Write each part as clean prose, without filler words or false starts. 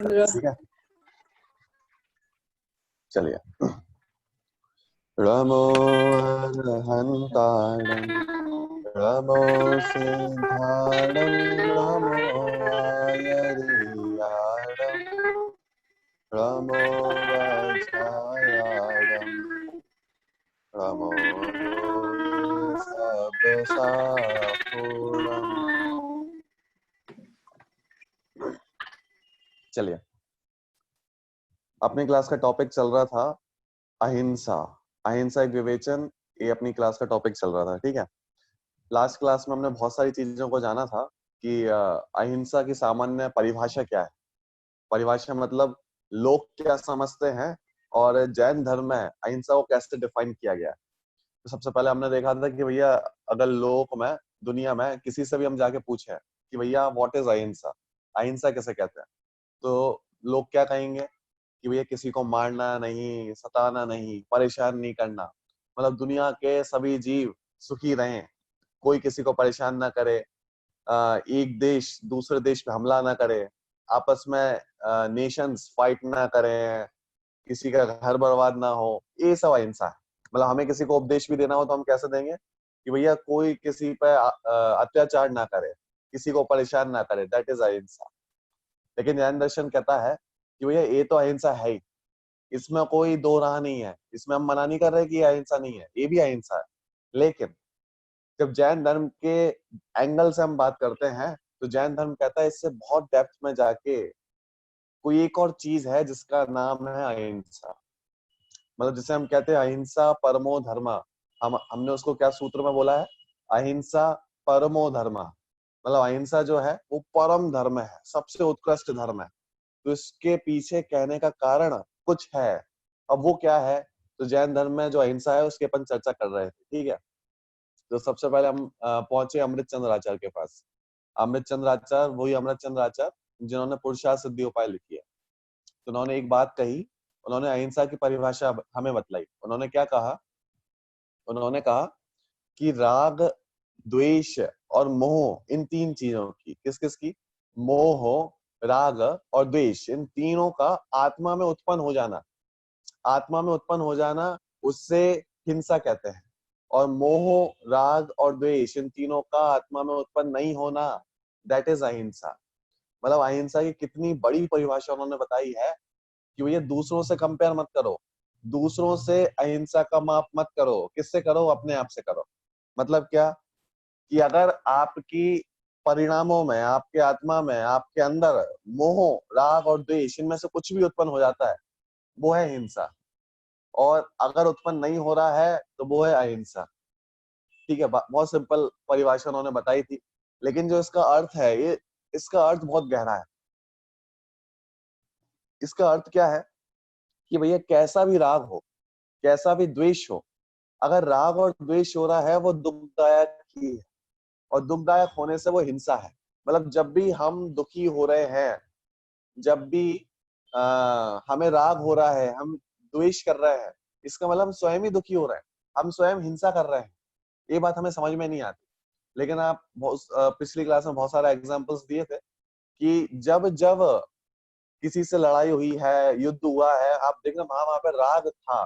ठीक है, चलिए। रमो हंताणं रमो सिंहाणं रमो आयरियाणं रमो वज्रायाणं रमो भूये सब सापूर्णम्। चलिए, अपनी क्लास का टॉपिक चल रहा था अहिंसा। अहिंसा एक विवेचन, ये अपनी क्लास का टॉपिक चल रहा था। ठीक है, लास्ट क्लास में हमने बहुत सारी चीजों को जाना था कि अहिंसा की सामान्य परिभाषा क्या है, परिभाषा मतलब लोग क्या समझते हैं, और जैन धर्म में अहिंसा को कैसे डिफाइन किया गया है। तो सबसे पहले हमने देखा था कि भैया अगर लोक में, दुनिया में किसी से भी हम जाके पूछे कि भैया व्हाट इज अहिंसा, अहिंसा कैसे कहते हैं, तो लोग क्या कहेंगे कि भैया किसी को मारना नहीं, सताना नहीं, परेशान नहीं करना, मतलब दुनिया के सभी जीव सुखी रहें, कोई किसी को परेशान ना करे, एक देश दूसरे देश पे हमला ना करे, आपस में नेशंस फाइट ना करें, किसी का घर बर्बाद ना हो, ये सब अहिंसा है। मतलब हमें किसी को उपदेश भी देना हो तो हम कैसे देंगे कि भैया कोई किसी पे अत्याचार ना करे, किसी को परेशान ना करे, दैट इज अहिंसा। लेकिन जैन दर्शन कहता है कि भैया ये तो अहिंसा है ही, इसमें कोई दो राह नहीं है, इसमें हम मना नहीं कर रहे कि ये अहिंसा नहीं है, ये भी अहिंसा है। लेकिन जब जैन धर्म के एंगल से हम बात करते हैं तो जैन धर्म कहता है इससे बहुत डेप्थ में जाके कोई एक और चीज है जिसका नाम है अहिंसा। मतलब जिसे हम कहते हैं अहिंसा परमो धर्म, हमने उसको क्या सूत्र में बोला है, अहिंसा परमो धर्म। मतलब अहिंसा जो है वो परम धर्म है, सबसे उत्कृष्ट धर्म है। तो इसके पीछे कहने का कारण कुछ है, अब वो क्या है, तो जैन धर्म में जो अहिंसा है उसकी अपन चर्चा कर रहे थे। ठीक है, तो सबसे पहले हम पहुंचे अमृत चंद्र आचार्य के पास। अमृत चंद्र आचार्य, वही अमृत चंद्र आचार्य जिन्होंने पुरुषार्थ सिद्धि उपाय लिखी है। तो उन्होंने एक बात कही, उन्होंने अहिंसा की परिभाषा हमें बतलाई। उन्होंने क्या कहा, उन्होंने कहा कि राग, द्वेष और मोह, इन तीन चीजों की, किस किस की, मोह, राग और द्वेष, इन तीनों का आत्मा में उत्पन्न हो जाना, आत्मा में उत्पन्न हो जाना, उससे हिंसा कहते हैं। और मोह, राग और द्वेष, इन तीनों का आत्मा में उत्पन्न नहीं होना, दैट इज अहिंसा। मतलब अहिंसा की कितनी बड़ी परिभाषा उन्होंने बताई है कि भैया दूसरों से कंपेयर मत करो, दूसरों से अहिंसा का माप मत करो, किससे करो, अपने आप से करो। मतलब क्या कि अगर आपकी परिणामों में, आपके आत्मा में, आपके अंदर मोह, राग और द्वेष, इनमें से कुछ भी उत्पन्न हो जाता है, वो है हिंसा। और अगर उत्पन्न नहीं हो रहा है तो वो है अहिंसा। ठीक है, बहुत सिंपल परिभाषा उन्होंने बताई थी। लेकिन जो इसका अर्थ है, ये इसका अर्थ बहुत गहरा है। इसका अर्थ क्या है कि भैया कैसा भी राग हो, कैसा भी द्वेष हो, अगर राग और द्वेष हो रहा है वो दुखदायक ही है, और दुखदायक होने से वो हिंसा है। मतलब जब भी हम दुखी हो रहे हैं, जब भी हमें राग हो रहा है, हम द्वेष कर रहे हैं, इसका मतलब हम स्वयं ही दुखी हो रहे हैं, हम स्वयं हिंसा कर रहे हैं। ये बात हमें समझ में नहीं आती। लेकिन आप पिछली क्लास में बहुत सारे एग्जांपल्स दिए थे कि जब जब किसी से लड़ाई हुई है, युद्ध हुआ है, आप देखना वहां पे राग था।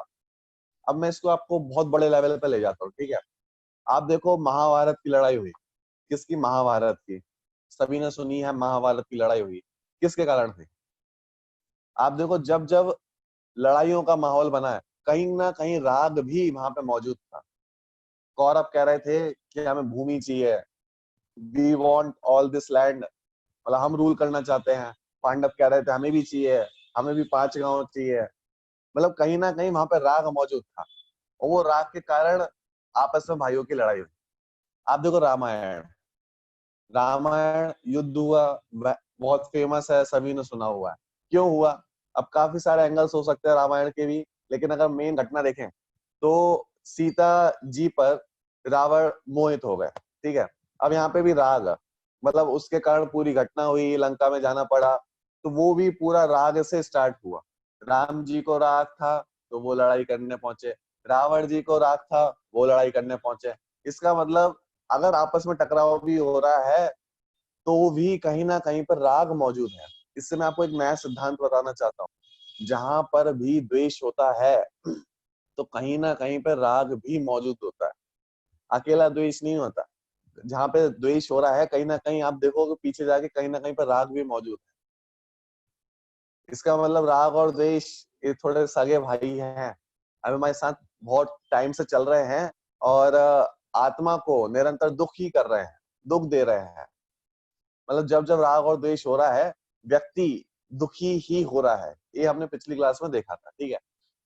अब मैं इसको आपको बहुत बड़े लेवल पे ले जाता हूँ। ठीक है, आप देखो महाभारत की लड़ाई हुई, किसकी, महाभारत की, सभी ने सुनी है महाभारत की लड़ाई हुई, किसके कारण हुई। आप देखो जब जब लड़ाइयों का माहौल बना है, कहीं ना कहीं राग भी वहां पे मौजूद था। कौरव कह रहे थे कि हमें भूमि चाहिए, we want all this land, मतलब हम रूल करना चाहते हैं। पांडव कह रहे थे हमें भी चाहिए, हमें भी 5 गांव चाहिए। मतलब कहीं ना कहीं वहां पे राग मौजूद था, और वो राग के कारण आपस में भाइयों की लड़ाई हुई। आप देखो रामायण, रामायण युद्ध हुआ, बहुत फेमस है, सभी ने सुना हुआ है। क्यों हुआ, अब काफी सारे एंगल्स हो सकते हैं रामायण के भी, लेकिन अगर मेन घटना देखें तो सीता जी पर रावण मोहित हो गए। ठीक है, अब यहाँ पे भी राग, मतलब उसके कारण पूरी घटना हुई, लंका में जाना पड़ा, तो वो भी पूरा राग से स्टार्ट हुआ। राम जी को राग था तो वो लड़ाई करने पहुंचे, रावण जी को राग था, वो लड़ाई करने पहुंचे। इसका मतलब अगर आपस में टकराव भी हो रहा है तो भी कहीं ना कहीं पर राग मौजूद है। इससे मैं आपको एक नया सिद्धांत बताना चाहता हूँ। जहां पर भी द्वेष होता है तो कहीं ना कहीं पर राग भी मौजूद होता है, अकेला द्वेष नहीं होता। जहां पे द्वेष हो रहा है कहीं ना कहीं आप देखोगे पीछे जाके कहीं ना कहीं पर राग भी मौजूद है। इसका मतलब राग और द्वेष ये थोड़े सगे भाई हैं, अब हमारे साथ बहुत टाइम से चल रहे हैं और आत्मा को निरंतर दुख ही कर रहे हैं, दुख दे रहे हैं। मतलब जब जब राग और द्वेष हो रहा है व्यक्ति दुखी ही हो रहा है, ये हमने पिछली क्लास में देखा था। ठीक है,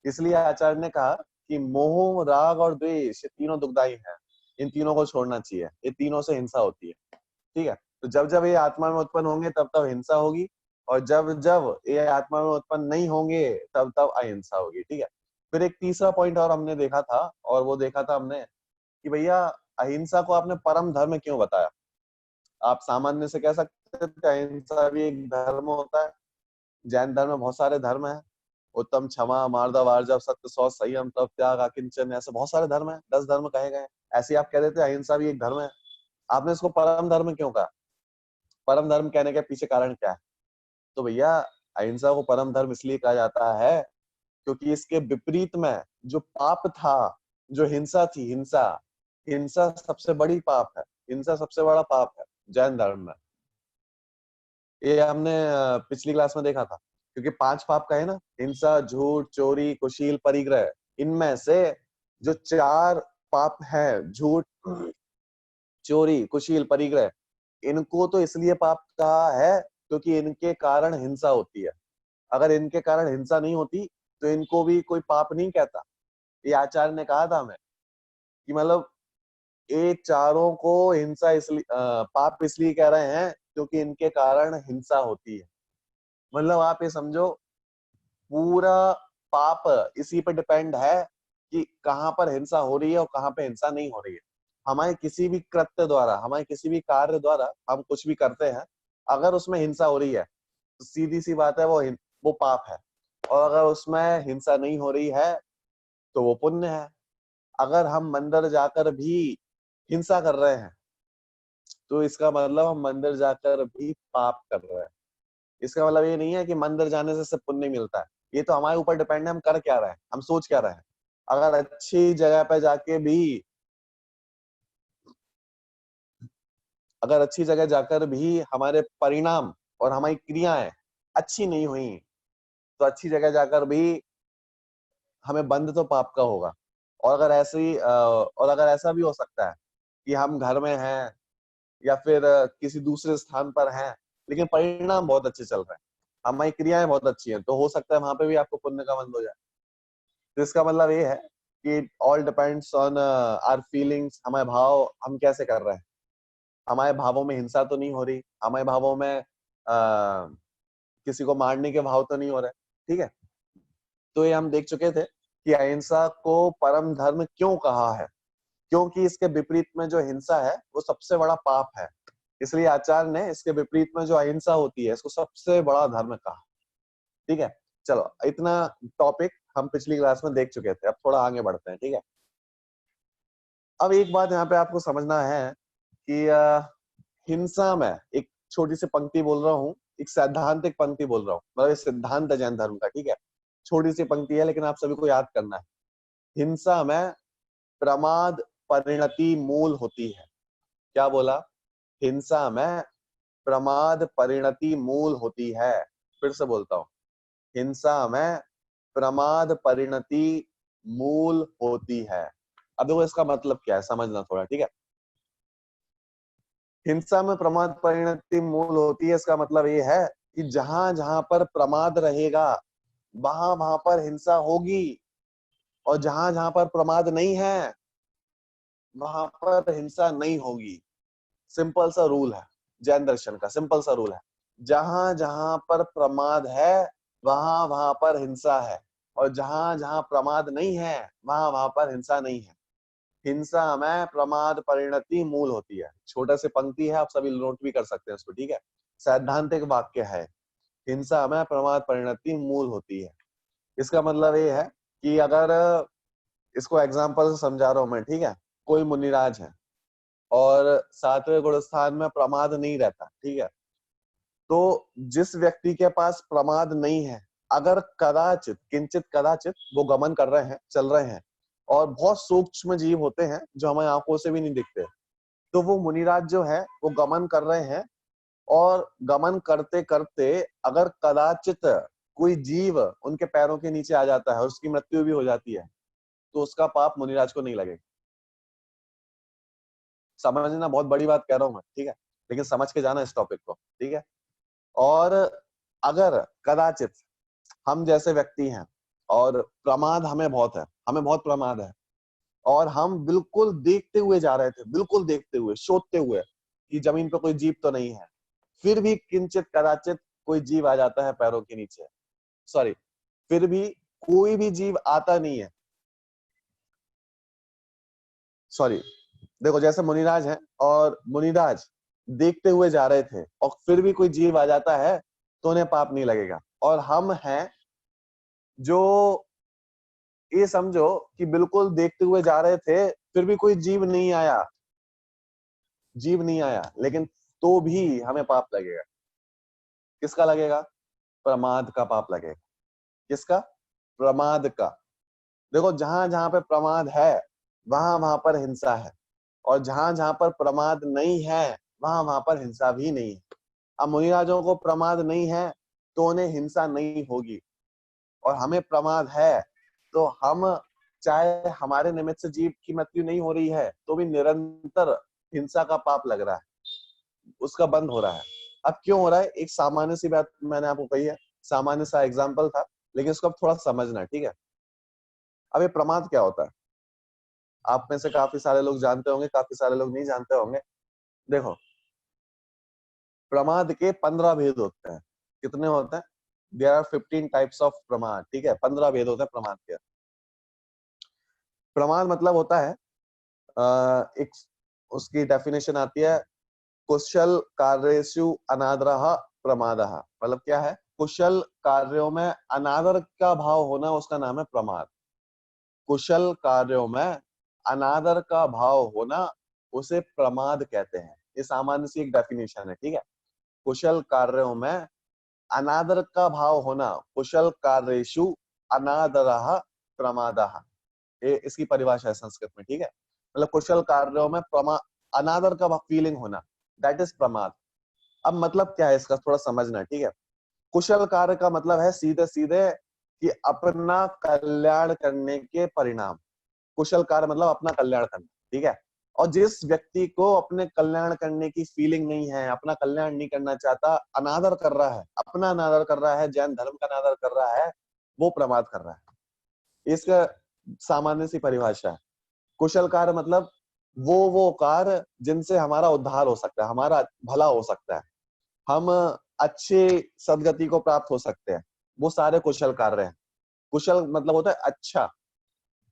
इसलिए आचार्य ने कहा कि मोह, राग और द्वेष ये तीनों दुखदाई हैं, इन तीनों को छोड़ना चाहिए, ये तीनों से हिंसा होती है। ठीक है, तो जब जब ये आत्मा में उत्पन्न होंगे तब तब हिंसा होगी, और जब जब ये आत्मा में उत्पन्न नहीं होंगे तब तब अहिंसा होगी। ठीक है, फिर एक तीसरा पॉइंट और हमने देखा था, और वो देखा था हमने कि भैया अहिंसा को आपने परम धर्म क्यों बताया। आप सामान्य से कह सकते थे कि अहिंसा भी एक धर्म होता है। जैन धर्म में बहुत सारे धर्म है, उत्तम, क्षमा, मार्दव, वार्जव, सत्य, शौच, संयम, तप, त्याग, अकिंचन, ऐसे बहुत सारे धर्म है, 10 धर्म कहे गए। ऐसे ही आप कह देते अहिंसा भी एक धर्म है, आपने इसको परम धर्म क्यों कहा। परम धर्म कहने के पीछे कारण क्या है। तो भैया अहिंसा को परम धर्म इसलिए कहा जाता है क्योंकि इसके विपरीत में जो पाप था, जो हिंसा थी, हिंसा हिंसा सबसे बड़ी पाप है, हिंसा सबसे बड़ा पाप है जैन धर्म में। ये हमने पिछली क्लास में देखा था, क्योंकि 5 पाप का है ना, हिंसा, झूठ, चोरी, कुशील, परिग्रह। इनमें से जो 4 पाप है, झूठ, चोरी, कुशील, परिग्रह, इनको तो इसलिए पाप कहा है क्योंकि इनके कारण हिंसा होती है। अगर इनके कारण हिंसा नहीं होती तो इनको भी कोई पाप नहीं कहता। ये आचार्य ने कहा था हमें कि मतलब ये चारों को हिंसा इसलिए पाप इसलिए कह रहे हैं क्योंकि इनके कारण हिंसा होती है। मतलब आप ये समझो पूरा पाप इसी पे डिपेंड है कि कहाँ पर हिंसा हो रही है और कहाँ पे हिंसा नहीं हो रही है। हमारे किसी भी कृत्य द्वारा, हमारे किसी भी कार्य द्वारा हम कुछ भी करते हैं, अगर उसमें हिंसा हो रही है तो सीधी सी बात है वो पाप है, और अगर उसमें हिंसा नहीं हो रही है तो वो पुण्य है। अगर हम मंदिर जाकर भी हिंसा कर रहे हैं तो इसका मतलब हम मंदिर जाकर भी पाप कर रहे हैं। इसका मतलब ये नहीं है कि मंदिर जाने से सिर्फ पुण्य मिलता है, ये तो हमारे ऊपर डिपेंड है हम कर क्या रहे हैं, हम सोच क्या रहे हैं। अगर अच्छी जगह पे जाके भी अगर अच्छी जगह जाकर भी हमारे परिणाम और हमारी क्रियाएं अच्छी नहीं हुई तो अच्छी जगह जाकर भी हमें बंध तो पाप का होगा। और अगर ऐसा भी हो सकता है कि हम घर में हैं या फिर किसी दूसरे स्थान पर हैं लेकिन परिणाम बहुत अच्छे चल रहे हैं, हमारी क्रियाएं बहुत अच्छी हैं, तो हो सकता है वहां पे भी आपको पुण्य का बंध हो जाए। तो इसका मतलब ये है कि all depends on our feelings, हमारे भाव हम कैसे कर रहे हैं। हमारे भावों में हिंसा तो नहीं हो रही, हमारे भावों में किसी को मारने के भाव तो नहीं हो रहे। ठीक है, तो ये हम देख चुके थे कि अहिंसा को परम धर्म क्यों कहा है, क्योंकि इसके विपरीत में जो हिंसा है वो सबसे बड़ा पाप है। इसलिए आचार्य ने इसके विपरीत में जो अहिंसा होती है इसको सबसे बड़ा धर्म कहा। ठीक है, चलो इतना टॉपिक हम पिछली क्लास में देख चुके थे, अब थोड़ा आगे बढ़ते हैं। ठीक है, अब एक बात यहाँ पे आपको समझना है कि हिंसा में एक छोटी सी पंक्ति बोल रहा हूँ, एक सैद्धांतिक पंक्ति बोल रहा हूँ, मतलब ये सिद्धांत है जैन धर्म का। ठीक है, छोटी सी पंक्ति है लेकिन आप सभी को याद करना है। हिंसा में प्रमाद परिणति मूल होती है। क्या बोला? हिंसा में प्रमाद परिणति मूल होती है। फिर से बोलता हूँ, हिंसा में प्रमाद परिणति मूल होती है। अब देखो इसका मतलब क्या है, समझना थोड़ा। ठीक है, हिंसा में प्रमाद परिणति मूल होती है, इसका मतलब ये है कि जहां जहां पर प्रमाद रहेगा वहां वहां पर हिंसा होगी, और जहां जहां पर प्रमाद नहीं है वहां पर हिंसा नहीं होगी। सिंपल सा रूल है, जैन दर्शन का सिंपल सा रूल है। जहां जहां पर प्रमाद है वहां वहां पर हिंसा है, और जहां जहां प्रमाद नहीं है वहां वहां पर हिंसा नहीं है। हिंसा में प्रमाद परिणति मूल होती है। छोटा सी पंक्ति है, आप सभी नोट भी कर सकते हैं उसको। ठीक है, सैद्धांतिक वाक्य है, हिंसा में प्रमाद परिणति मूल होती है। इसका मतलब ये है कि अगर इसको एग्जाम्पल से समझा रहा हूं मैं। ठीक है, कोई मुनिराज है और 7वें गुण स्थान में प्रमाद नहीं रहता। ठीक है, तो जिस व्यक्ति के पास प्रमाद नहीं है, अगर कदाचित किंचित कदाचित वो गमन कर रहे हैं, चल रहे हैं, और बहुत सूक्ष्म जीव होते हैं जो हमारी आंखों से भी नहीं दिखते, तो वो मुनिराज जो है वो गमन कर रहे हैं, और गमन करते करते अगर कदाचित कोई जीव उनके पैरों के नीचे आ जाता है और उसकी मृत्यु भी हो जाती है, तो उसका पाप मुनिराज को नहीं लगेगा। समझना, बहुत बड़ी बात कह रहा हूं मैं, ठीक है, लेकिन समझ के जाना इस टॉपिक को, ठीक है। और अगर कदाचित हम जैसे व्यक्ति हैं और प्रमाद हमें बहुत है, हमें बहुत प्रमाद है, और हम बिल्कुल देखते हुए जा रहे थे, बिल्कुल देखते हुए, सोचते हुए कि जमीन पर कोई जीव तो नहीं है, फिर भी किंचित कदाचित कोई जीव आ जाता है पैरों के नीचे, सॉरी, फिर भी कोई भी जीव आता नहीं है, सॉरी, देखो जैसे मुनिराज है और मुनिराज देखते हुए जा रहे थे और फिर भी कोई जीव आ जाता है तो उन्हें पाप नहीं लगेगा। और हम हैं जो, ये समझो कि बिल्कुल देखते हुए जा रहे थे, फिर भी कोई जीव नहीं आया, जीव नहीं आया, लेकिन तो भी हमें पाप लगेगा। किसका लगेगा? प्रमाद का पाप लगेगा। किसका? प्रमाद का। देखो जहां जहां पे प्रमाद है वहां वहां पर हिंसा है, और जहां जहां पर प्रमाद नहीं है वहां वहां पर हिंसा भी नहीं है। अब मुनिराजों को प्रमाद नहीं है तो उन्हें हिंसा नहीं होगी, और हमें प्रमाद है तो हम, चाहे हमारे निमित्त से जीव की मृत्यु नहीं हो रही है तो भी निरंतर हिंसा का पाप लग रहा है, उसका बंद हो रहा है। अब क्यों हो रहा है? एक सामान्य सी बात मैंने आपको कही है, सामान्य सा एग्जाम्पल था, लेकिन उसको अब थोड़ा समझना है, ठीक है। अब ये प्रमाद क्या होता है? आप में से काफी सारे लोग जानते होंगे, काफी सारे लोग नहीं जानते होंगे। देखो, प्रमाद के 15 भेद होते हैं। कितने होते हैं? देयर आर 15 टाइप्स ऑफ प्रमाद, ठीक है, 15 भेद होते हैं प्रमाद के। प्रमाद मतलब होता है, एक उसकी डेफिनेशन आती है, कुशल कार्येषु अनादरः प्रमादः। मतलब क्या है? कुशल कार्यों में अनादर का भाव होना, उसका नाम है प्रमाद। कुशल कार्यों में अनादर का भाव होना उसे प्रमाद कहते हैं। ये सामान्य सी एक डेफिनेशन है, ठीक है। कुशल कार्यों में अनादर का भाव होना, कुशल कार्येषु अनादरः प्रमादः, ये इसकी परिभाषा है संस्कृत में, ठीक है। मतलब कुशल कार्यों में अनादर का फीलिंग होना, दैट इज प्रमाद। अब मतलब क्या है इसका, थोड़ा समझना, ठीक है। कुशल कार्य का मतलब है सीधे सीधे कि अपना कल्याण करने के परिणाम। कुशल कार्य मतलब अपना कल्याण करना, ठीक है। और जिस व्यक्ति को अपने कल्याण करने की फीलिंग नहीं है, अपना कल्याण नहीं करना चाहता, अनादर कर रहा है, अपना अनादर कर रहा है, जैन धर्म का अनादर कर रहा है, वो प्रमाद कर रहा है। इसका सामान्य सी परिभाषा है। कुशल कार्य मतलब वो कार्य जिनसे हमारा उद्धार हो सकता है, हमारा भला हो सकता है, हम अच्छे सदगति को प्राप्त हो सकते हैं, वो सारे कुशल कार्य हैं। कुशल मतलब होता है अच्छा,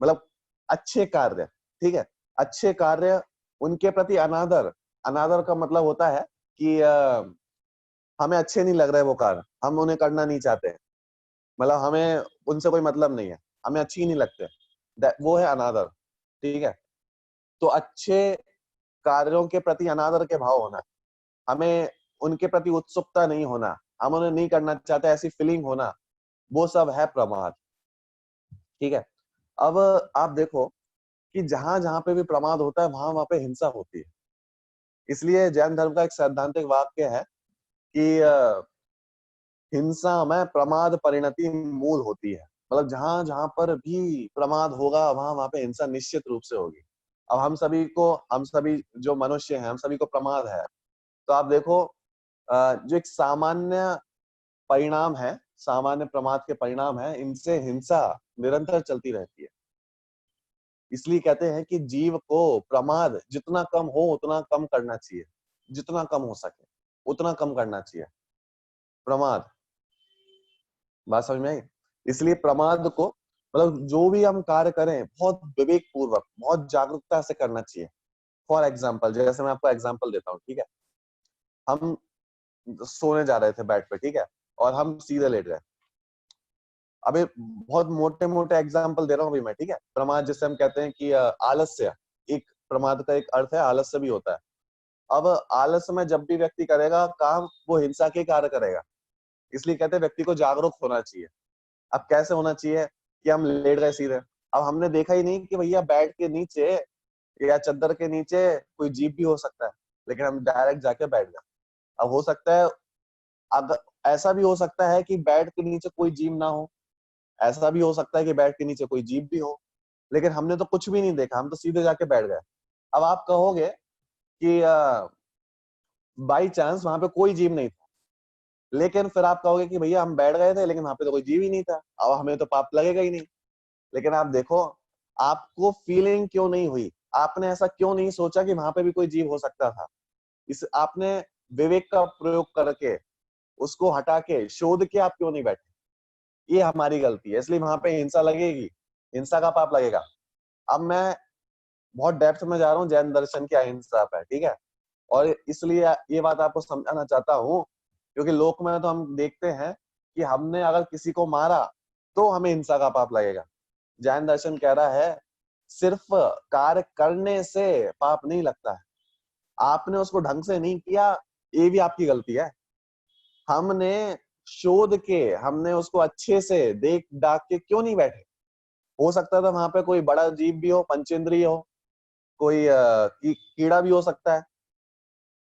मतलब अच्छे कार्य, ठीक है। अच्छे कार्य, उनके प्रति अनादर, अनादर का मतलब होता है कि हमें अच्छे नहीं लग रहे वो कार्य, हम उन्हें करना नहीं चाहते, मतलब हमें उनसे कोई मतलब नहीं है, हमें अच्छी ही नहीं लगते, वो है अनादर, ठीक है। तो अच्छे कार्यों के प्रति अनादर के भाव होना, हमें उनके प्रति उत्सुकता नहीं होना, हम उन्हें नहीं करना चाहते ऐसी फीलिंग होना, वो सब है प्रमाद, ठीक है। अब आप देखो कि जहां जहां पे भी प्रमाद होता है वहां वहां पे हिंसा होती है। इसलिए जैन धर्म का एक सैद्धांतिक वाक्य है कि हिंसा में प्रमाद परिणति मूल होती है। मतलब जहां जहां पर भी प्रमाद होगा वहां वहां पे हिंसा निश्चित रूप से होगी। अब हम सभी जो मनुष्य हैं, हम सभी को प्रमाद है, तो आप देखो जो एक सामान्य परिणाम है, सामान्य प्रमाद के परिणाम है, इनसे हिंसा निरंतर चलती रहती है। इसलिए कहते हैं कि जीव को प्रमाद जितना कम हो उतना कम करना चाहिए, जितना कम हो सके उतना कम करना चाहिए प्रमाद। बात समझ में आई? इसलिए प्रमाद को, मतलब जो भी हम कार्य करें बहुत विवेक पूर्वक, बहुत जागरूकता से करना चाहिए। फॉर एग्जाम्पल, जैसे मैं आपको एग्जाम्पल देता हूँ, ठीक है। हम सोने जा रहे थे बेड पे, ठीक है, और हम सीधे लेट गए। अभी बहुत मोटे मोटे एग्जाम्पल दे रहा हूँ अभी मैं, ठीक है। प्रमाद जिसे हम कहते हैं कि आलस्य, एक प्रमाद का एक अर्थ है आलस्य भी होता है। अब आलस में जब भी व्यक्ति करेगा काम, वो हिंसा के कार्य करेगा। इसलिए कहते हैं व्यक्ति को जागरूक होना चाहिए। अब कैसे होना चाहिए कि हम लेट गए सीधे, अब हमने देखा ही नहीं कि भैया बेड के नीचे या चद्दर के नीचे कोई जीभ भी हो सकता है, लेकिन हम डायरेक्ट जाके बैठ गए। अब हो सकता है, अगर ऐसा भी हो सकता है कि बेड के नीचे कोई जीभ ना हो, ऐसा भी हो सकता है कि बेड के नीचे कोई जीभ भी हो, लेकिन हमने तो कुछ भी नहीं देखा, हम तो सीधे जाके बैठ गए। अब आप कहोगे कि बाई चांस वहां पे कोई जीव नहीं था, लेकिन फिर आप कहोगे कि भैया हम बैठ गए थे लेकिन वहां पे तो कोई जीव ही नहीं था, अब हमें तो पाप लगेगा ही नहीं। लेकिन आप देखो, आपको फीलिंग क्यों नहीं हुई, आपने ऐसा क्यों नहीं सोचा कि वहां पे भी कोई जीव हो सकता था। इस आपने विवेक का प्रयोग करके उसको हटा के शोध के आप क्यों नहीं बैठे, ये हमारी गलती है, इसलिए वहां पे हिंसा लगेगी, हिंसा का पाप लगेगा। अब मैं बहुत डेप्थ में जा रहा हूँ जैन दर्शन की अहिंसा पे, ठीक है, और इसलिए ये बात आपको समझाना चाहता हूँ, क्योंकि लोक में तो हम देखते हैं कि हमने अगर किसी को मारा तो हमें हिंसा का पाप लगेगा। जैन दर्शन कह रहा है सिर्फ कार्य करने से पाप नहीं लगता है, आपने उसको ढंग से नहीं किया, ये भी आपकी गलती है। हमने शोध के, हमने उसको अच्छे से देख दाख के क्यों नहीं बैठे। हो सकता था वहां पे कोई बड़ा जीव भी हो, पंचेंद्रिय हो, कोई कीड़ा भी हो सकता है,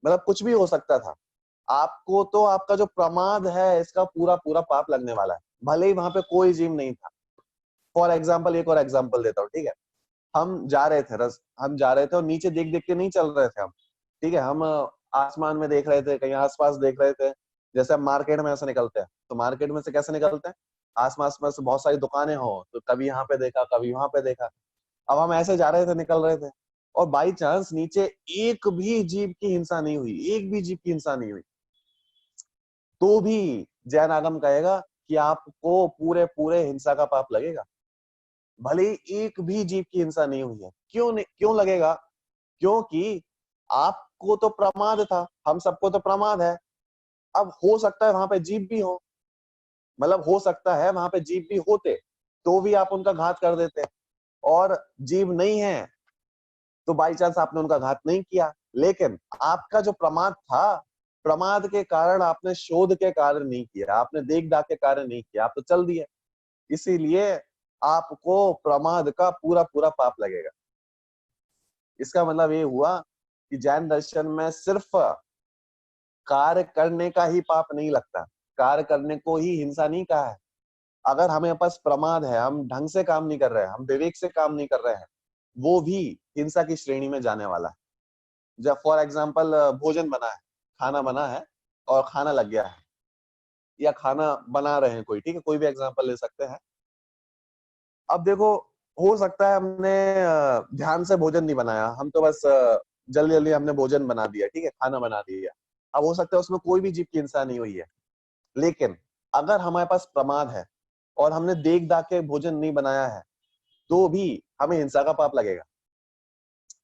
मतलब कुछ भी हो सकता था। आपको तो आपका जो प्रमाद है इसका पूरा पूरा पाप लगने वाला है, भले ही वहां पे कोई जीव नहीं था। फॉर एग्जाम्पल, एक और एग्जाम्पल देता हूँ, ठीक है। हम जा रहे थे, हम जा रहे थे और नीचे देख देख के नहीं चल रहे थे हम, ठीक है। हम आसमान में देख रहे थे, कहीं आसपास देख रहे थे। जैसे हम मार्केट में ऐसे निकलते हैं, तो मार्केट में से कैसे निकलते हैं, आसपास में से बहुत सारी दुकानें हो तो कभी यहाँ पे देखा कभी वहां पे देखा। अब हम ऐसे जा रहे थे, निकल रहे थे, और बाई चांस नीचे एक भी जीव की हिंसा नहीं हुई, एक भी जीव की हिंसा नहीं हुई, तो भी जैन आगम कहेगा कि आपको पूरे पूरे हिंसा का पाप लगेगा, भले ही एक भी जीव की हिंसा नहीं हुई है। क्यों नहीं, क्यों लगेगा? क्योंकि आपको तो प्रमाद था, हम सबको तो प्रमाद है। अब हो सकता है वहां पे जीव भी हो, मतलब हो सकता है वहां पे जीव भी होते, तो भी आप उनका घात कर देते, और जीव नहीं है तो बाई चांस आपने उनका घात नहीं किया। लेकिन आपका जो प्रमाद था, प्रमाद के कारण आपने शोध के कार्य नहीं किया, आपने देख दाख के कार्य नहीं किया, आप तो चल दिए, इसीलिए आपको प्रमाद का पूरा पूरा पाप लगेगा। इसका मतलब ये हुआ कि जैन दर्शन में सिर्फ कार्य करने का ही पाप नहीं लगता, कार्य करने को ही हिंसा नहीं कहा है। अगर हमें पास प्रमाद है, हम ढंग से काम नहीं कर रहे हैं, हम विवेक से काम नहीं कर रहे हैं, वो भी हिंसा की श्रेणी में जाने वाला है। जब फॉर एग्जाम्पल भोजन बना है, खाना बना है और खाना लग गया है, या खाना बना रहे हैं कोई, ठीक है, कोई भी एग्जाम्पल ले सकते हैं। अब देखो, हो सकता है हमने ध्यान से भोजन नहीं बनाया, हम तो बस जल्दी जल्दी हमने भोजन बना दिया, ठीक है, खाना बना दिया। अब हो सकता है उसमें कोई भी जीव की हिंसा नहीं हुई है, लेकिन अगर हमारे पास प्रमाद है और हमने देख दाख के भोजन नहीं बनाया है, तो भी हमें हिंसा का पाप लगेगा।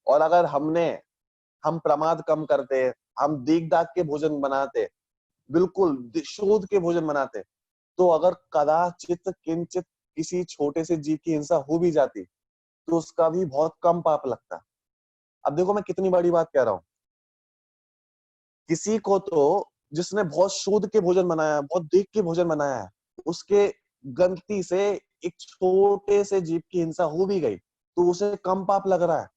और अगर हम प्रमाद कम करते, हम देख दाख के भोजन बनाते, बिल्कुल शोध के भोजन बनाते, तो अगर कदाचित किंचित किसी छोटे से जीव की हिंसा हो भी जाती, तो उसका भी बहुत कम पाप लगता। अब देखो मैं कितनी बड़ी बात कह रहा हूँ, किसी को तो जिसने बहुत शोध के भोजन बनाया है, बहुत देख के भोजन बनाया है, उसके गलती से एक छोटे से जीव की हिंसा हो भी गई, तो उसे कम पाप लग रहा है।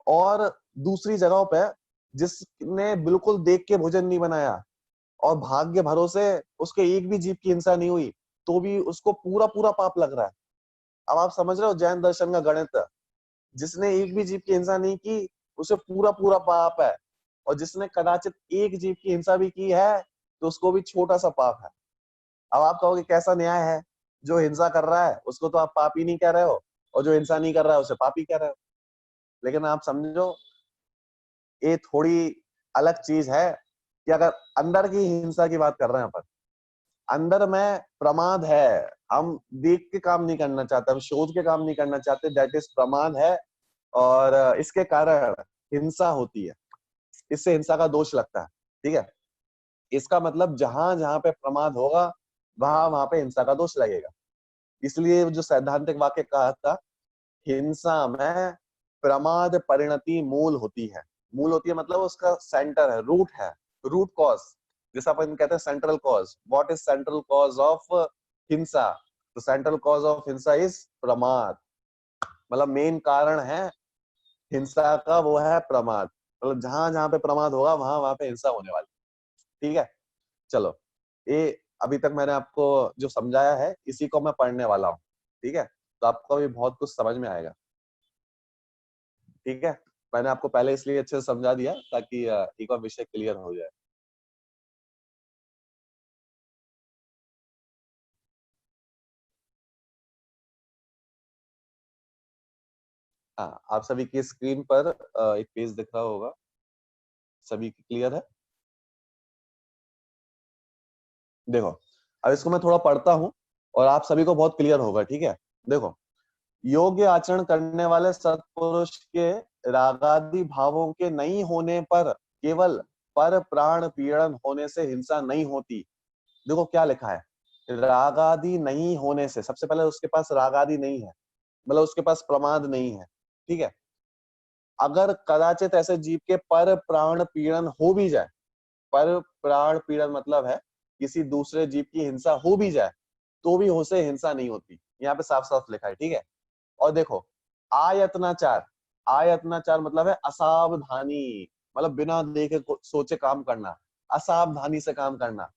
और दूसरी जगहों पे जिसने बिल्कुल देख के भोजन नहीं बनाया और भाग्य भरोसे उसके एक भी जीव की हिंसा नहीं हुई, तो भी उसको पूरा पूरा पाप लग रहा है। अब आप समझ रहे हो जैन दर्शन का गणित, जिसने एक भी जीव की हिंसा नहीं की उसे पूरा पूरा पाप है, और जिसने कदाचित एक जीव की हिंसा भी की है तो उसको भी छोटा सा पाप है। अब आप कहोगे कैसा न्याय है, जो हिंसा कर रहा है उसको तो आप पापी नहीं कह रहे हो, और जो हिंसा नहीं कर रहा है उसे पापी कह रहे हो। लेकिन आप समझो, ये थोड़ी अलग चीज है कि अगर अंदर की हिंसा की बात कर रहे हैं अपन, अंदर में प्रमाद है, हम देख के काम नहीं करना चाहते, हम शोध के काम नहीं करना चाहते, दैट इज प्रमाद है, और इसके कारण हिंसा होती है, इससे हिंसा का दोष लगता है, ठीक है। इसका मतलब जहां जहां पे प्रमाद होगा वहां वहां पे हिंसा का दोष लगेगा। इसलिए जो सैद्धांतिक वाक्य कहा था, हिंसा में प्रमाद परिणति मूल होती है, मूल होती है मतलब उसका सेंटर है, रूट है, रूट कॉज, जैसा अपन कहते हैं central cause. What is central cause of हिंसा? तो सेंट्रल कॉज ऑफ हिंसा इज प्रमाद। मतलब मेन कारण है हिंसा का वो है प्रमाद। मतलब जहां जहां पे प्रमाद होगा वहां वहां पे हिंसा होने वाली। ठीक है, चलो ये अभी तक मैंने आपको जो समझाया है इसी को मैं पढ़ने वाला हूँ। ठीक है, तो आपको अभी बहुत कुछ समझ में आएगा। ठीक है, मैंने आपको पहले इसलिए अच्छे से समझा दिया ताकि एक बार विषय क्लियर हो जाए। हाँ, आप सभी की स्क्रीन पर एक पेज दिख रहा होगा, सभी की क्लियर है? देखो, अब इसको मैं थोड़ा पढ़ता हूँ और आप सभी को बहुत क्लियर होगा। ठीक है, देखो, योग्य आचरण करने वाले सत्पुरुष के रागादि भावों के नहीं होने पर केवल पर प्राण पीड़न होने से हिंसा नहीं होती। देखो क्या लिखा है, रागादि नहीं होने से, सबसे पहले उसके पास रागादि नहीं है, मतलब उसके पास प्रमाद नहीं है। ठीक है, अगर कदाचित ऐसे जीव के पर प्राण पीड़न हो भी जाए, पर प्राण पीड़न मतलब है किसी दूसरे जीव की हिंसा हो भी जाए तो भी उसे हिंसा नहीं होती, यहाँ पे साफ साफ लिखा है। ठीक है, और देखो, आयतनाचार, आयतनाचार मतलब है असावधानी, मतलब बिना देखे सोचे काम करना, असावधानी से काम करना।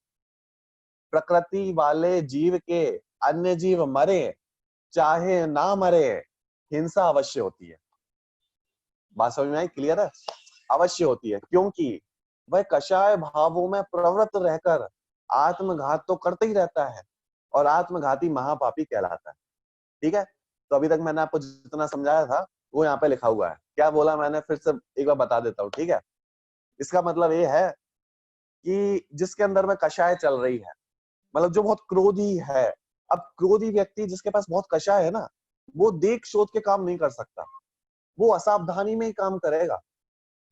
प्रकृति वाले जीव के अन्य जीव मरे चाहे ना मरे, हिंसा अवश्य होती है। बात समझ में आई? क्लियर है? अवश्य होती है, क्योंकि वह कषाय भावों में प्रवृत्त रहकर आत्मघात तो करते ही रहता है और आत्मघाती महापापी कहलाता है। ठीक है, तो अभी तक मैंने आपको जितना समझाया था वो यहाँ पे लिखा हुआ है। क्या बोला मैंने फिर से एक बार बता देता हूँ। ठीक है, इसका मतलब ये है कि जिसके अंदर में कषाय चल रही है, मतलब जो बहुत क्रोधी है। अब क्रोधी व्यक्ति जिसके पास बहुत कषाय है ना, वो देख सोच के काम नहीं कर सकता, वो असावधानी में ही काम करेगा।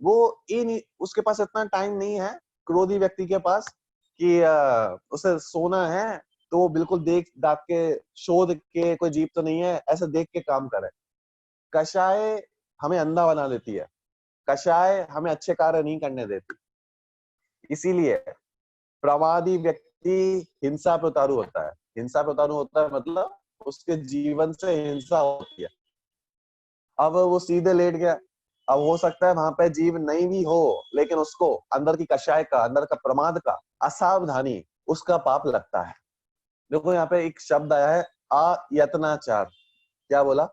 वो ये नहीं, उसके पास इतना टाइम नहीं है क्रोधी व्यक्ति के पास कि उसे सोना है तो वो बिल्कुल देख दाख के शोध के कोई जीव तो नहीं है ऐसे देख के काम करे। कषाय हमें अंधा बना देती है, कषाय हमें अच्छे कार्य नहीं करने देती। इसीलिए प्रमादी व्यक्ति हिंसा पे उतारू होता है। हिंसा पे उतारू होता है मतलब उसके जीवन से हिंसा होती है। अब वो सीधे लेट गया, अब हो सकता है वहां पे जीव नहीं भी हो, लेकिन उसको अंदर की कषाय का, अंदर का प्रमाद का, असावधानी, उसका पाप लगता है। देखो यहाँ पे एक शब्द आया है आयतनाचार। क्या बोला?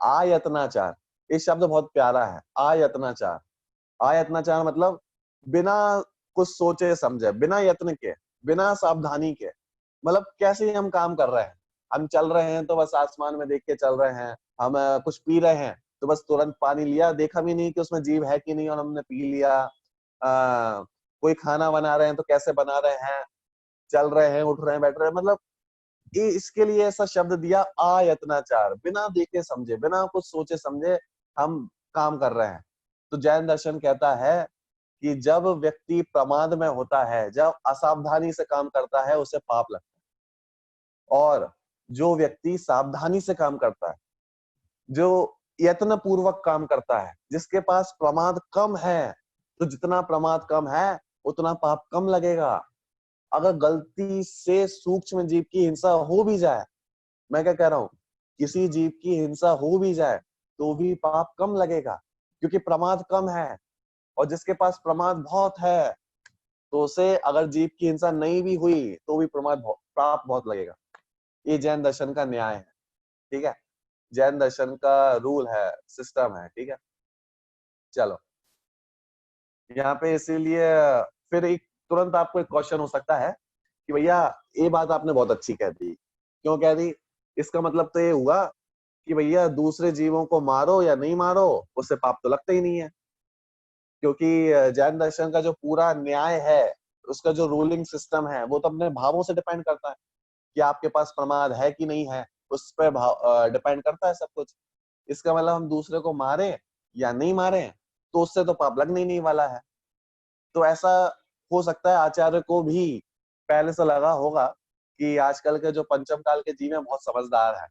आयतनाचार। ये शब्द बहुत प्यारा है, आयतनाचार। आयतनाचार मतलब बिना कुछ सोचे समझे, बिना यत्न के, बिना सावधानी के, मतलब कैसे हम काम कर रहे हैं। हम चल रहे हैं तो बस आसमान में देख के चल रहे हैं। हम कुछ पी रहे हैं तो बस तुरंत पानी लिया, देखा भी नहीं कि उसमें जीव है कि नहीं और हमने पी लिया। कोई खाना बना रहे हैं तो कैसे बना रहे हैं, चल रहे हैं, उठ रहे हैं, बैठ रहे हैं, मतलब ये इसके लिए ऐसा शब्द दिया आयतनाचार, बिना देखे समझे, बिना कुछ सोचे समझे हम काम कर रहे हैं। तो जैन दर्शन कहता है कि जब व्यक्ति प्रमाद में होता है, जब असावधानी से काम करता है, उसे पाप लगता है। और जो व्यक्ति सावधानी से काम करता है, जो यत्न पूर्वक काम करता है, जिसके पास प्रमाद कम है, तो जितना प्रमाद कम है उतना पाप कम लगेगा। अगर गलती से सूक्ष्म जीव की हिंसा हो भी जाए, मैं क्या कह रहा हूं, किसी जीव की हिंसा हो भी जाए तो भी पाप कम लगेगा, क्योंकि प्रमाद कम है। और जिसके पास प्रमाद बहुत है तो उसे अगर जीव की हिंसा नहीं भी हुई तो भी पाप बहुत लगेगा। ये जैन दर्शन का न्याय है। ठीक है, जैन दर्शन का रूल है, सिस्टम है। ठीक है, चलो यहाँ पे इसीलिए फिर एक तुरंत आपको एक क्वेश्चन हो सकता है कि भैया ये बात आपने बहुत अच्छी कह दी, क्यों कह दी? इसका मतलब तो ये हुआ कि भैया दूसरे जीवों को मारो या नहीं मारो, उससे पाप तो लगता ही नहीं है। क्योंकि जैन दर्शन का जो पूरा न्याय है, उसका जो रूलिंग सिस्टम है, वो तो अपने भावों से डिपेंड करता है कि आपके पास प्रमाद है कि नहीं है, उस पर डिपेंड करता है सब कुछ। इसका मतलब हम दूसरे को मारे या नहीं मारे तो उससे तो पाप लगने ही नहीं वाला है। तो ऐसा हो सकता है आचार्य को भी पहले से लगा होगा कि आजकल के जो पंचम काल के जीव हैं बहुत समझदार है,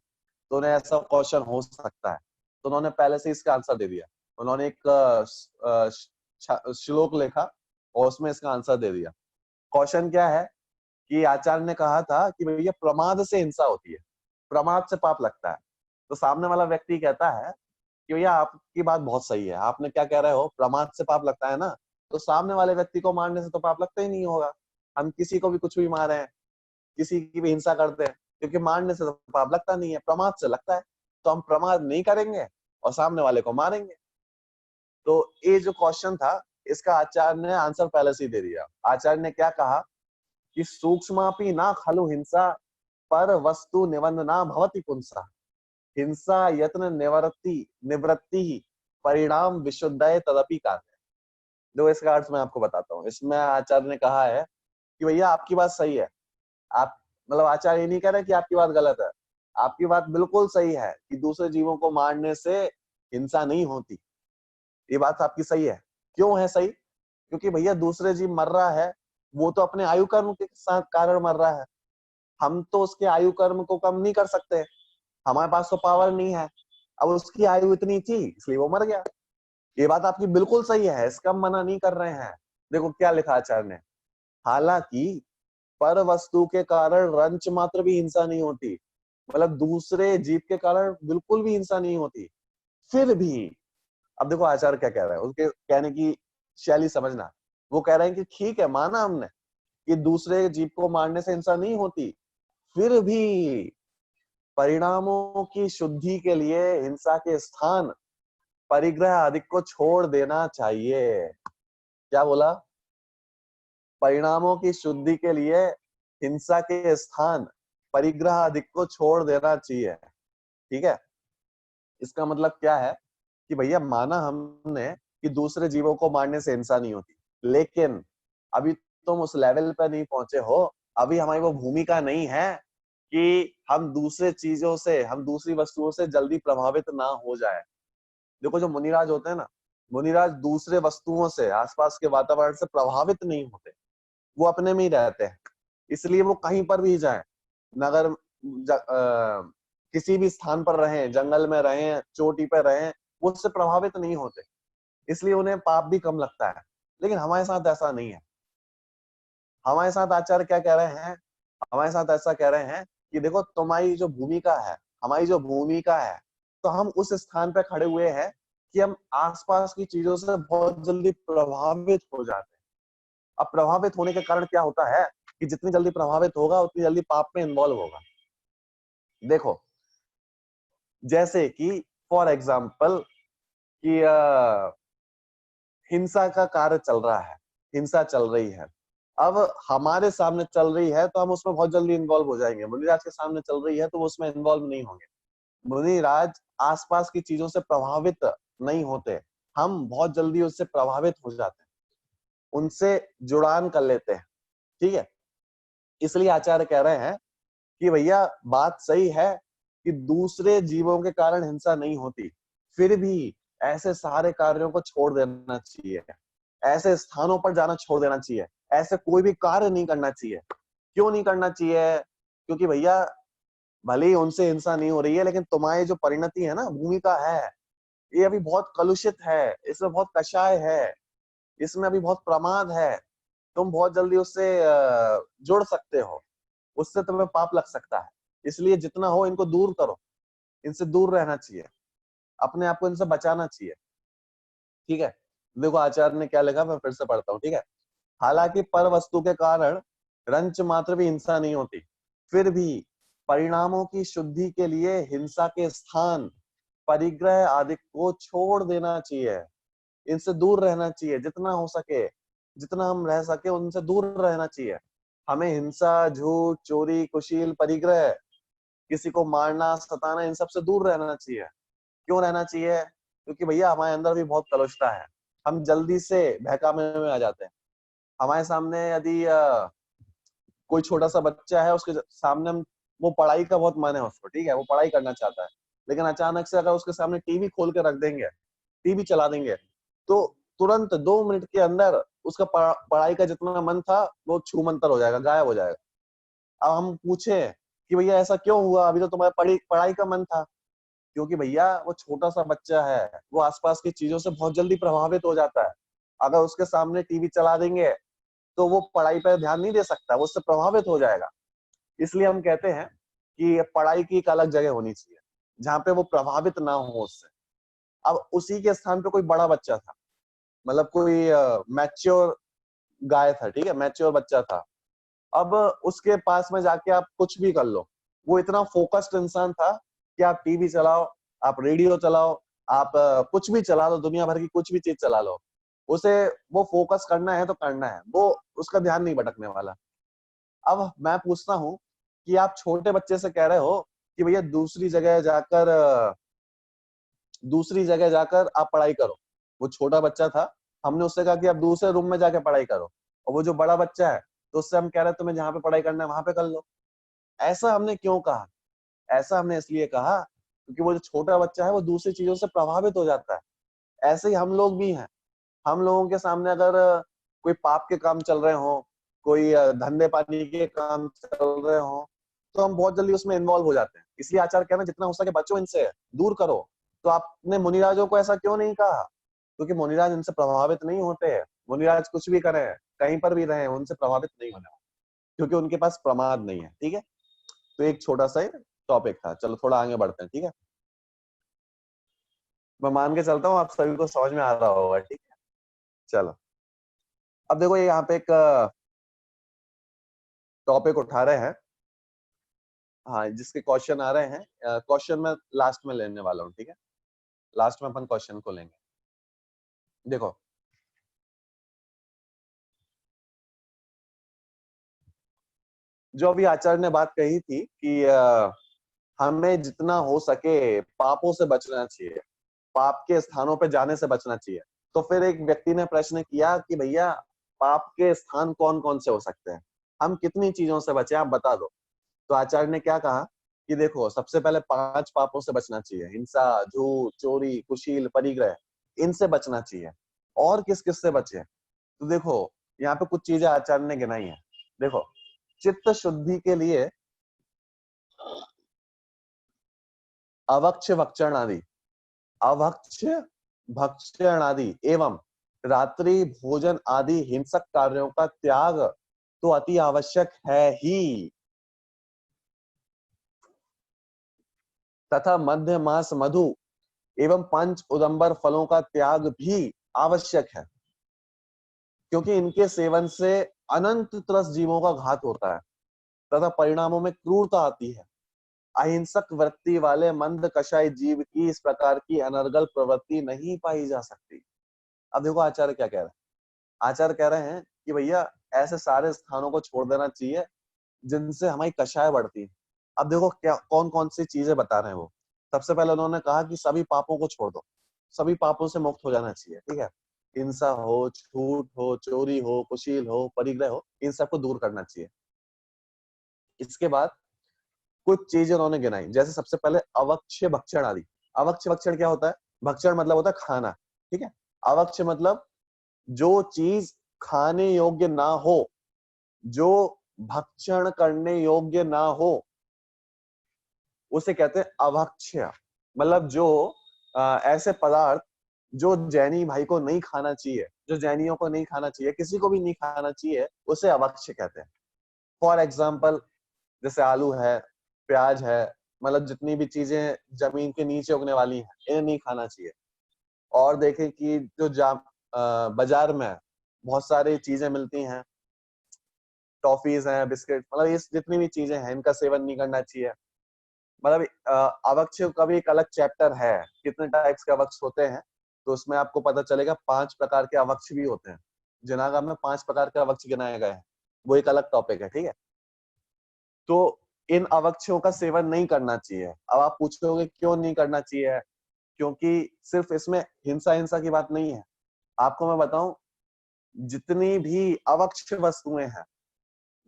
तो उन्हें ऐसा क्वेश्चन हो सकता है, तो उन्होंने पहले से इसका आंसर दे दिया। उन्होंने एक श्लोक लिखा और उसमें इसका आंसर दे दिया। क्वेश्चन क्या है कि आचार्य ने कहा था कि भैया प्रमाद से हिंसा होती है, प्रमाद से पाप लगता है। तो सामने वाला व्यक्ति कहता है कि भैया आपकी बात बहुत सही है, आपने क्या कह रहे हो, प्रमाद से पाप लगता है ना। तो सामने वाले व्यक्ति को मारने से तो पाप लगता ही नहीं होगा। हम किसी को भी कुछ भी मारे हैं, किसी की भी हिंसा करते हैं, क्योंकि मारने से तो पाप लगता नहीं है, प्रमाद से लगता है। तो हम प्रमाद नहीं करेंगे और सामने वाले को मारेंगे। तो ये जो क्वेश्चन था, इसका आचार्य ने आंसर पहले से ही दे दिया। आचार्य ने क्या कहा कि सूक्ष्मापि ना खलु हिंसा पर वस्तु निबंधना भवति पुंसा, हिंसा यत्न निवृत्ति परिणाम विशुद्धये तदपि कार्य। जो इसका अर्थ मैं आपको बताता हूँ। इसमें आचार्य ने कहा है कि भैया आपकी बात सही है, आप मतलब आचार्य ये नहीं कह रहे कि आपकी बात गलत है, आपकी बात बिल्कुल सही है कि दूसरे जीवों को मारने से हिंसा नहीं होती। ये बात आपकी सही है। क्यों है सही? क्योंकि भैया दूसरे जीव मर रहा है, वो तो अपने आयु कर्म के साथ कारण मर रहा है। हम तो उसके आयु कर्म को कम नहीं कर सकते, हमारे पास तो पावर नहीं है। अब उसकी आयु इतनी थी इसलिए वो मर गया। ये बात आपकी बिल्कुल सही है, इसका हम मना नहीं कर रहे हैं। देखो क्या लिखा आचार्य ने, हालांकि पर वस्तु के कारण रंच मात्र भी हिंसा नहीं होती, मतलब दूसरे जीव के कारण बिल्कुल भी हिंसा नहीं होती, फिर भी। अब देखो आचार्य क्या कह रहे हैं, उसके कहने की शैली समझना। वो कह रहे हैं कि ठीक है, माना हमने कि दूसरे जीव को मारने से हिंसा नहीं होती, फिर भी परिणामों की शुद्धि के लिए हिंसा के स्थान परिग्रह आदि को छोड़ देना चाहिए। क्या बोला? परिणामों की शुद्धि के लिए हिंसा के स्थान परिग्रह आदि को छोड़ देना चाहिए। ठीक है, इसका मतलब क्या है कि भैया माना हमने कि दूसरे जीवों को मारने से हिंसा नहीं होती, लेकिन अभी तुम उस लेवल पर नहीं पहुंचे हो, अभी हमारी वो भूमिका नहीं है कि हम दूसरे चीजों से, हम दूसरी वस्तुओं से जल्दी प्रभावित ना हो जाए। देखो जो मुनिराज होते हैं ना, मुनिराज दूसरे वस्तुओं से, आसपास के वातावरण से प्रभावित नहीं होते, वो अपने में ही रहते हैं। इसलिए वो कहीं पर भी जाए, नगर किसी भी स्थान पर रहें, जंगल में रहें, चोटी पर रहें, वो उससे प्रभावित नहीं होते, इसलिए उन्हें पाप भी कम लगता है। लेकिन हमारे साथ ऐसा नहीं है। हमारे साथ आचार्य क्या कह रहे हैं, हमारे साथ ऐसा कह रहे हैं कि देखो तुम्हारी जो भूमिका है, हमारी जो भूमिका है, तो हम उस स्थान पर खड़े हुए हैं कि हम आसपास की चीजों से बहुत जल्दी प्रभावित हो जाते हैं। अब प्रभावित होने के कारण क्या होता है कि जितनी जल्दी प्रभावित होगा उतनी जल्दी पाप में इन्वॉल्व होगा। देखो जैसे कि फॉर एग्जाम्पल कि हिंसा का कार्य चल रहा है, हिंसा चल रही है, अब हमारे सामने चल रही है तो हम उसमें बहुत जल्दी इन्वॉल्व हो जाएंगे। मुनिराज के सामने चल रही है तो वो उसमें इन्वॉल्व नहीं होंगे। मुनिराज आसपास की चीजों से प्रभावित नहीं होते, हम बहुत जल्दी उससे प्रभावित हो जाते हैं, उनसे जुड़ान कर लेते हैं। ठीक है, इसलिए आचार्य कह रहे हैं कि भैया बात सही है कि दूसरे जीवों के कारण हिंसा नहीं होती, फिर भी ऐसे सारे कार्यों को छोड़ देना चाहिए, ऐसे स्थानों पर जाना छोड़ देना चाहिए, ऐसे कोई भी कार्य नहीं करना चाहिए। क्यों नहीं करना चाहिए? क्योंकि भैया भले ही उनसे हिंसा नहीं हो रही है, लेकिन तुम्हारी जो परिणति है ना, भूमिका है, ये अभी बहुत कलुषित है, इसमें बहुत कषाय है, इसमें अभी बहुत प्रमाद है। तुम बहुत जल्दी उससे जुड़ सकते हो, उससे तुम्हें पाप लग सकता है। इसलिए जितना हो इनको दूर करो, इनसे दूर रहना चाहिए, अपने आप को इनसे बचाना चाहिए। ठीक है, देखो आचार्य ने क्या लिखा, मैं फिर से पढ़ता हूँ। ठीक है, हालांकि पर वस्तु के कारण रंच मात्र भी हिंसा नहीं होती, फिर भी परिणामों की शुद्धि के लिए हिंसा के स्थान परिग्रह आदि को छोड़ देना चाहिए, इनसे दूर रहना चाहिए। जितना हो सके, जितना हम रह सके उनसे दूर रहना चाहिए। हमें हिंसा, झूठ, चोरी, कुशील, परिग्रह, किसी को मारना, सताना, इन सब से दूर रहना चाहिए। क्यों रहना चाहिए? क्योंकि भैया हमारे अंदर भी बहुत कलुषता है, हम जल्दी से बहकावे में आ जाते हैं। हमारे सामने यदि कोई छोटा सा बच्चा है, उसके सामने हम, वो पढ़ाई का बहुत मन है उसको, ठीक है, वो पढ़ाई करना चाहता है, लेकिन अचानक से अगर उसके सामने टीवी खोल के रख देंगे, टीवी चला देंगे, तो तुरंत 2 मिनट के अंदर उसका पढ़ाई का जितना मन था वो छूमंतर हो जाएगा, गायब हो जाएगा। अब हम पूछे कि भैया ऐसा क्यों हुआ, अभी तो तुम्हारा पढ़ाई का मन था। क्योंकि भैया वो छोटा सा बच्चा है, वो आसपास की चीजों से बहुत जल्दी प्रभावित हो जाता है। अगर उसके सामने टीवी चला देंगे तो वो पढ़ाई पर ध्यान नहीं दे सकता, वो उससे प्रभावित हो जाएगा। इसलिए हम कहते हैं कि पढ़ाई की एक अलग जगह होनी चाहिए जहाँ पे वो प्रभावित ना हो उससे। अब उसी के स्थान पे कोई बड़ा बच्चा था, मतलब कोई मैच्योर गाय था, ठीक है, मैच्योर बच्चा था। अब उसके पास में जाके आप कुछ भी कर लो, वो इतना फोकस्ड इंसान था कि आप टीवी चलाओ, आप रेडियो चलाओ, आप कुछ भी चला लो, दुनिया भर की कुछ भी चीज चला लो, उसे वो फोकस करना है तो करना है, वो उसका ध्यान नहीं भटकने वाला। अब मैं पूछता हूँ कि आप छोटे बच्चे से कह रहे हो कि भैया दूसरी जगह जाकर आप पढ़ाई करो। वो छोटा बच्चा था, हमने उससे कहा कि आप दूसरे रूम में जाके पढ़ाई करो, और वो जो बड़ा बच्चा है तो उससे हम कह रहे हैं तुम्हें जहां पे पढ़ाई करना है वहां पे कर लो। ऐसा हमने क्यों कहा? ऐसा हमने इसलिए कहा क्योंकि वो जो छोटा बच्चा है वो दूसरी चीजों से प्रभावित हो जाता है। ऐसे ही हम लोग भी हैं। हम लोगों के सामने अगर कोई पाप के काम चल रहे हो, कोई धंधे पानी के काम चल रहे हो, तो हम बहुत जल्दी उसमें इन्वॉल्व हो जाते हैं। इसलिए आचार्य कहना जितना हो सके बच्चों इनसे, दूर करो। तो आपने मुनिराजों को ऐसा क्यों नहीं कहा? क्योंकि मुनिराज इनसे प्रभावित नहीं होते हैं। मुनिराज कुछ भी करें, कहीं पर भी रहे, उनसे प्रभावित नहीं होने वाले, क्योंकि उनके पास प्रमाद नहीं है। ठीक है, तो एक छोटा सा टॉपिक था। चलो थोड़ा आगे बढ़ते हैं। ठीक है, मैं मान के चलता हूँ आप सभी को समझ में आ रहा होगा। ठीक है, चलो अब देखो ये यहाँ पे एक टॉपिक उठा रहे हैं, हाँ, जिसके क्वेश्चन आ रहे हैं। क्वेश्चन मैं लास्ट में लेने वाला हूँ। ठीक है, लास्ट में अपन क्वेश्चन को लेंगे। देखो, जो अभी आचार्य ने बात कही थी कि हमें जितना हो सके पापों से बचना चाहिए, पाप के स्थानों पे जाने से बचना चाहिए। तो फिर एक व्यक्ति ने प्रश्न किया कि भैया पाप के स्थान कौन कौन से हो सकते हैं, हम कितनी चीजों से बचे, आप बता दो। तो आचार्य ने क्या कहा कि देखो, सबसे पहले 5 पापों से बचना चाहिए, हिंसा, झूठ, चोरी, कुशील, परिग्रह, इनसे बचना चाहिए। और किस किस से बचे? तो देखो, यहाँ पे कुछ चीजें आचार्य ने गिनाई है। देखो, चित्त शुद्धि के लिए अवक्ष भक्षण आदि, अभक्ष भक्षण आदि एवं रात्रि भोजन आदि हिंसक कार्यों का त्याग तो अति आवश्यक है ही, तथा मध्य मास मधु एवं पंच उदंबर फलों का त्याग भी आवश्यक है, क्योंकि इनके सेवन से अनंत त्रस्त जीवों का घात होता है तथा परिणामों में क्रूरता आती है। अहिंसक वृत्ति वाले मंद कषाय जीव की इस प्रकार की अनर्गल प्रवृत्ति नहीं पाई जा सकती। अब देखो आचार्य क्या कह रहे हैं। आचार्य कह रहे हैं कि भैया ऐसे सारे स्थानों को छोड़ देना चाहिए जिनसे हमारी कषाय बढ़ती है। अब देखो क्या कौन कौन सी चीजें बता रहे हैं वो। सबसे पहले उन्होंने कहा कि सभी पापों को छोड़ दो, सभी पापों से मुक्त हो जाना चाहिए। ठीक है, हिंसा हो, झूठ हो, चोरी हो, कुशील हो, परिग्रह हो, इन सबको दूर करना चाहिए। इसके बाद कुछ चीजें उन्होंने गिनाई, जैसे सबसे पहले अवक्ष्य भक्षण आदि। अवक्ष्य भक्षण क्या होता है? भक्षण मतलब होता है खाना। ठीक है, अवक्ष्य मतलब जो चीज खाने योग्य ना हो, जो भक्षण करने योग्य ना हो, उसे कहते हैं अभक्ष्य। मतलब जो ऐसे पदार्थ जो जैनी भाई को नहीं खाना चाहिए, जो जैनियों को नहीं खाना चाहिए, किसी को भी नहीं खाना चाहिए, उसे अभक्ष्य कहते हैं। फॉर एग्जाम्पल, जैसे आलू है, प्याज है, मतलब जितनी भी चीजें जमीन के नीचे उगने वाली हैं, इन्हें नहीं खाना चाहिए। और देखें कि जो बाजार में बहुत सारी चीजें मिलती हैं, टॉफीज हैं, बिस्किट, मतलब ये जितनी भी चीजें हैं, इनका सेवन नहीं करना चाहिए। मतलब अवक्ष का भी एक अलग चैप्टर है, कितने टाइप्स के अवक्ष होते हैं, तो उसमें आपको पता चलेगा 5 प्रकार के अवक्ष भी होते हैं। जिनागम में 5 प्रकार के अवक्ष गिनाए गए हैं, वो एक अलग टॉपिक है। ठीक है, तो इन अवक्षों का सेवन नहीं करना चाहिए। अब आप पूछोगे क्यों नहीं करना चाहिए? क्योंकि सिर्फ इसमें हिंसा हिंसा की बात नहीं है। आपको मैं बताऊं, जितनी भी अवक्ष वस्तुएं हैं,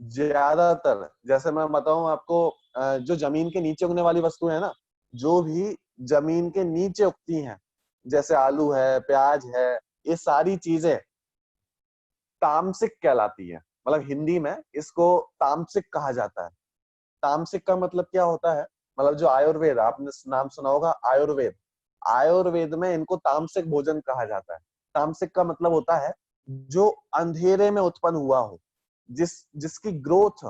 ज्यादातर, जैसे मैं बताऊं आपको, जो जमीन के नीचे उगने वाली वस्तुएं है ना, जो भी जमीन के नीचे उगती हैं, जैसे आलू है, प्याज है, ये सारी चीजें तामसिक कहलाती है। मतलब हिंदी में इसको तामसिक कहा जाता है। तामसिक का मतलब क्या होता है? मतलब जो आयुर्वेद, आपने नाम सुना होगा आयुर्वेद, आयुर्वेद में इनको तामसिक भोजन कहा जाता है। तामसिक का मतलब होता है जो अंधेरे में उत्पन्न हुआ हो, जिसकी ग्रोथ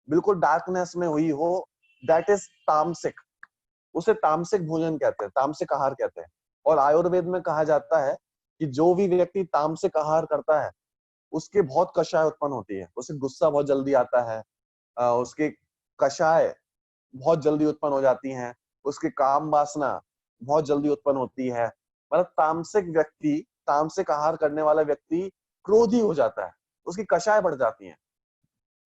बिल्कुल डार्कनेस में हुई हो, दैट इज तामसिक। उसे तामसिक भोजन कहते हैं, तामसिक आहार कहते हैं। और आयुर्वेद में कहा जाता है कि जो भी व्यक्ति तामसिक आहार करता है उसके बहुत कषाय उत्पन्न होती है, उसे गुस्सा बहुत जल्दी आता है, उसके कषाय बहुत जल्दी उत्पन्न हो जाती हैं, उसकी काम वासना बहुत जल्दी उत्पन्न होती है। मतलब तामसिक व्यक्ति, तामसिक आहार करने वाला व्यक्ति क्रोधी हो जाता है, उसकी कषाय बढ़ जाती हैं,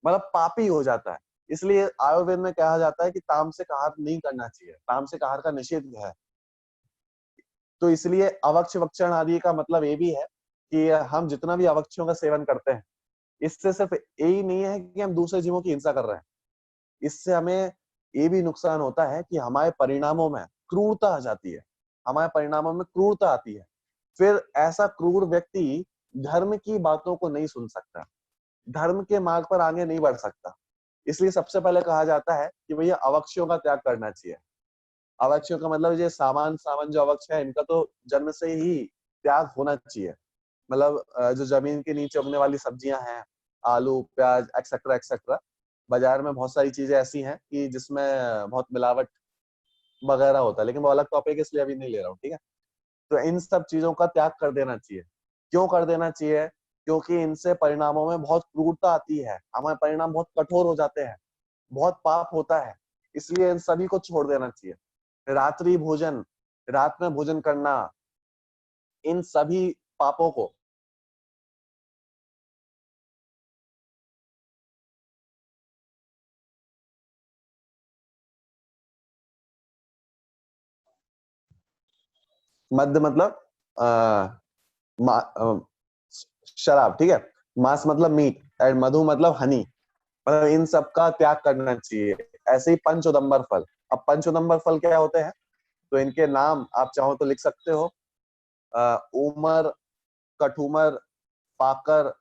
मतलब पापी हो जाता है। इसलिए आयुर्वेद में कहा जाता है कि तामसिक आहार नहीं करना चाहिए, तामसिक आहार का निषेध है। तो इसलिए अवक्ष वक्षण आदि का मतलब ये भी है कि हम जितना भी अवक्षयों का सेवन करते हैं, इससे सिर्फ यही नहीं है कि हम दूसरे जीवों की हिंसा कर रहे हैं, इससे हमें ये भी नुकसान होता है कि हमारे परिणामों में क्रूरता आ जाती है, हमारे परिणामों में क्रूरता आती है। फिर ऐसा क्रूर व्यक्ति धर्म की बातों को नहीं सुन सकता, धर्म के मार्ग पर आगे नहीं बढ़ सकता। इसलिए सबसे पहले कहा जाता है कि भैया अवक्षयों का त्याग करना चाहिए। अवक्षयों का मतलब ये सामान सामान जो अवक्ष है, इनका तो जन्म से ही त्याग होना चाहिए। मतलब जो जमीन के नीचे उगने वाली सब्जियां हैं, आलू प्याज एक्सेट्रा एक्सेट्रा, बाजार में बहुत सारी चीजें ऐसी हैं कि जिसमें बहुत मिलावट वगैरह होता है, लेकिन वो अलग टॉपिक है इसलिए अभी नहीं ले रहा हूँ, ठीक है। तो इन सब चीजों का त्याग कर देना चाहिए। क्यों कर देना चाहिए? क्योंकि इनसे परिणामों में बहुत क्रूरता आती है, हमारे परिणाम बहुत कठोर हो जाते हैं, बहुत पाप होता है, इसलिए इन सभी को छोड़ देना चाहिए। रात्रि भोजन, रात में भोजन करना, इन सभी पापों को मद्य मतलब आ, शराब, ठीक है। मांस मतलब मीट, एंड मधु मतलब हनी, मतलब इन सब का त्याग करना चाहिए। ऐसे ही पंच उदंबर फल। अब पंच उदंबर फल क्या होते हैं, तो इनके नाम आप चाहो तो लिख सकते हो। ऊमर, कठूमर, पाकर,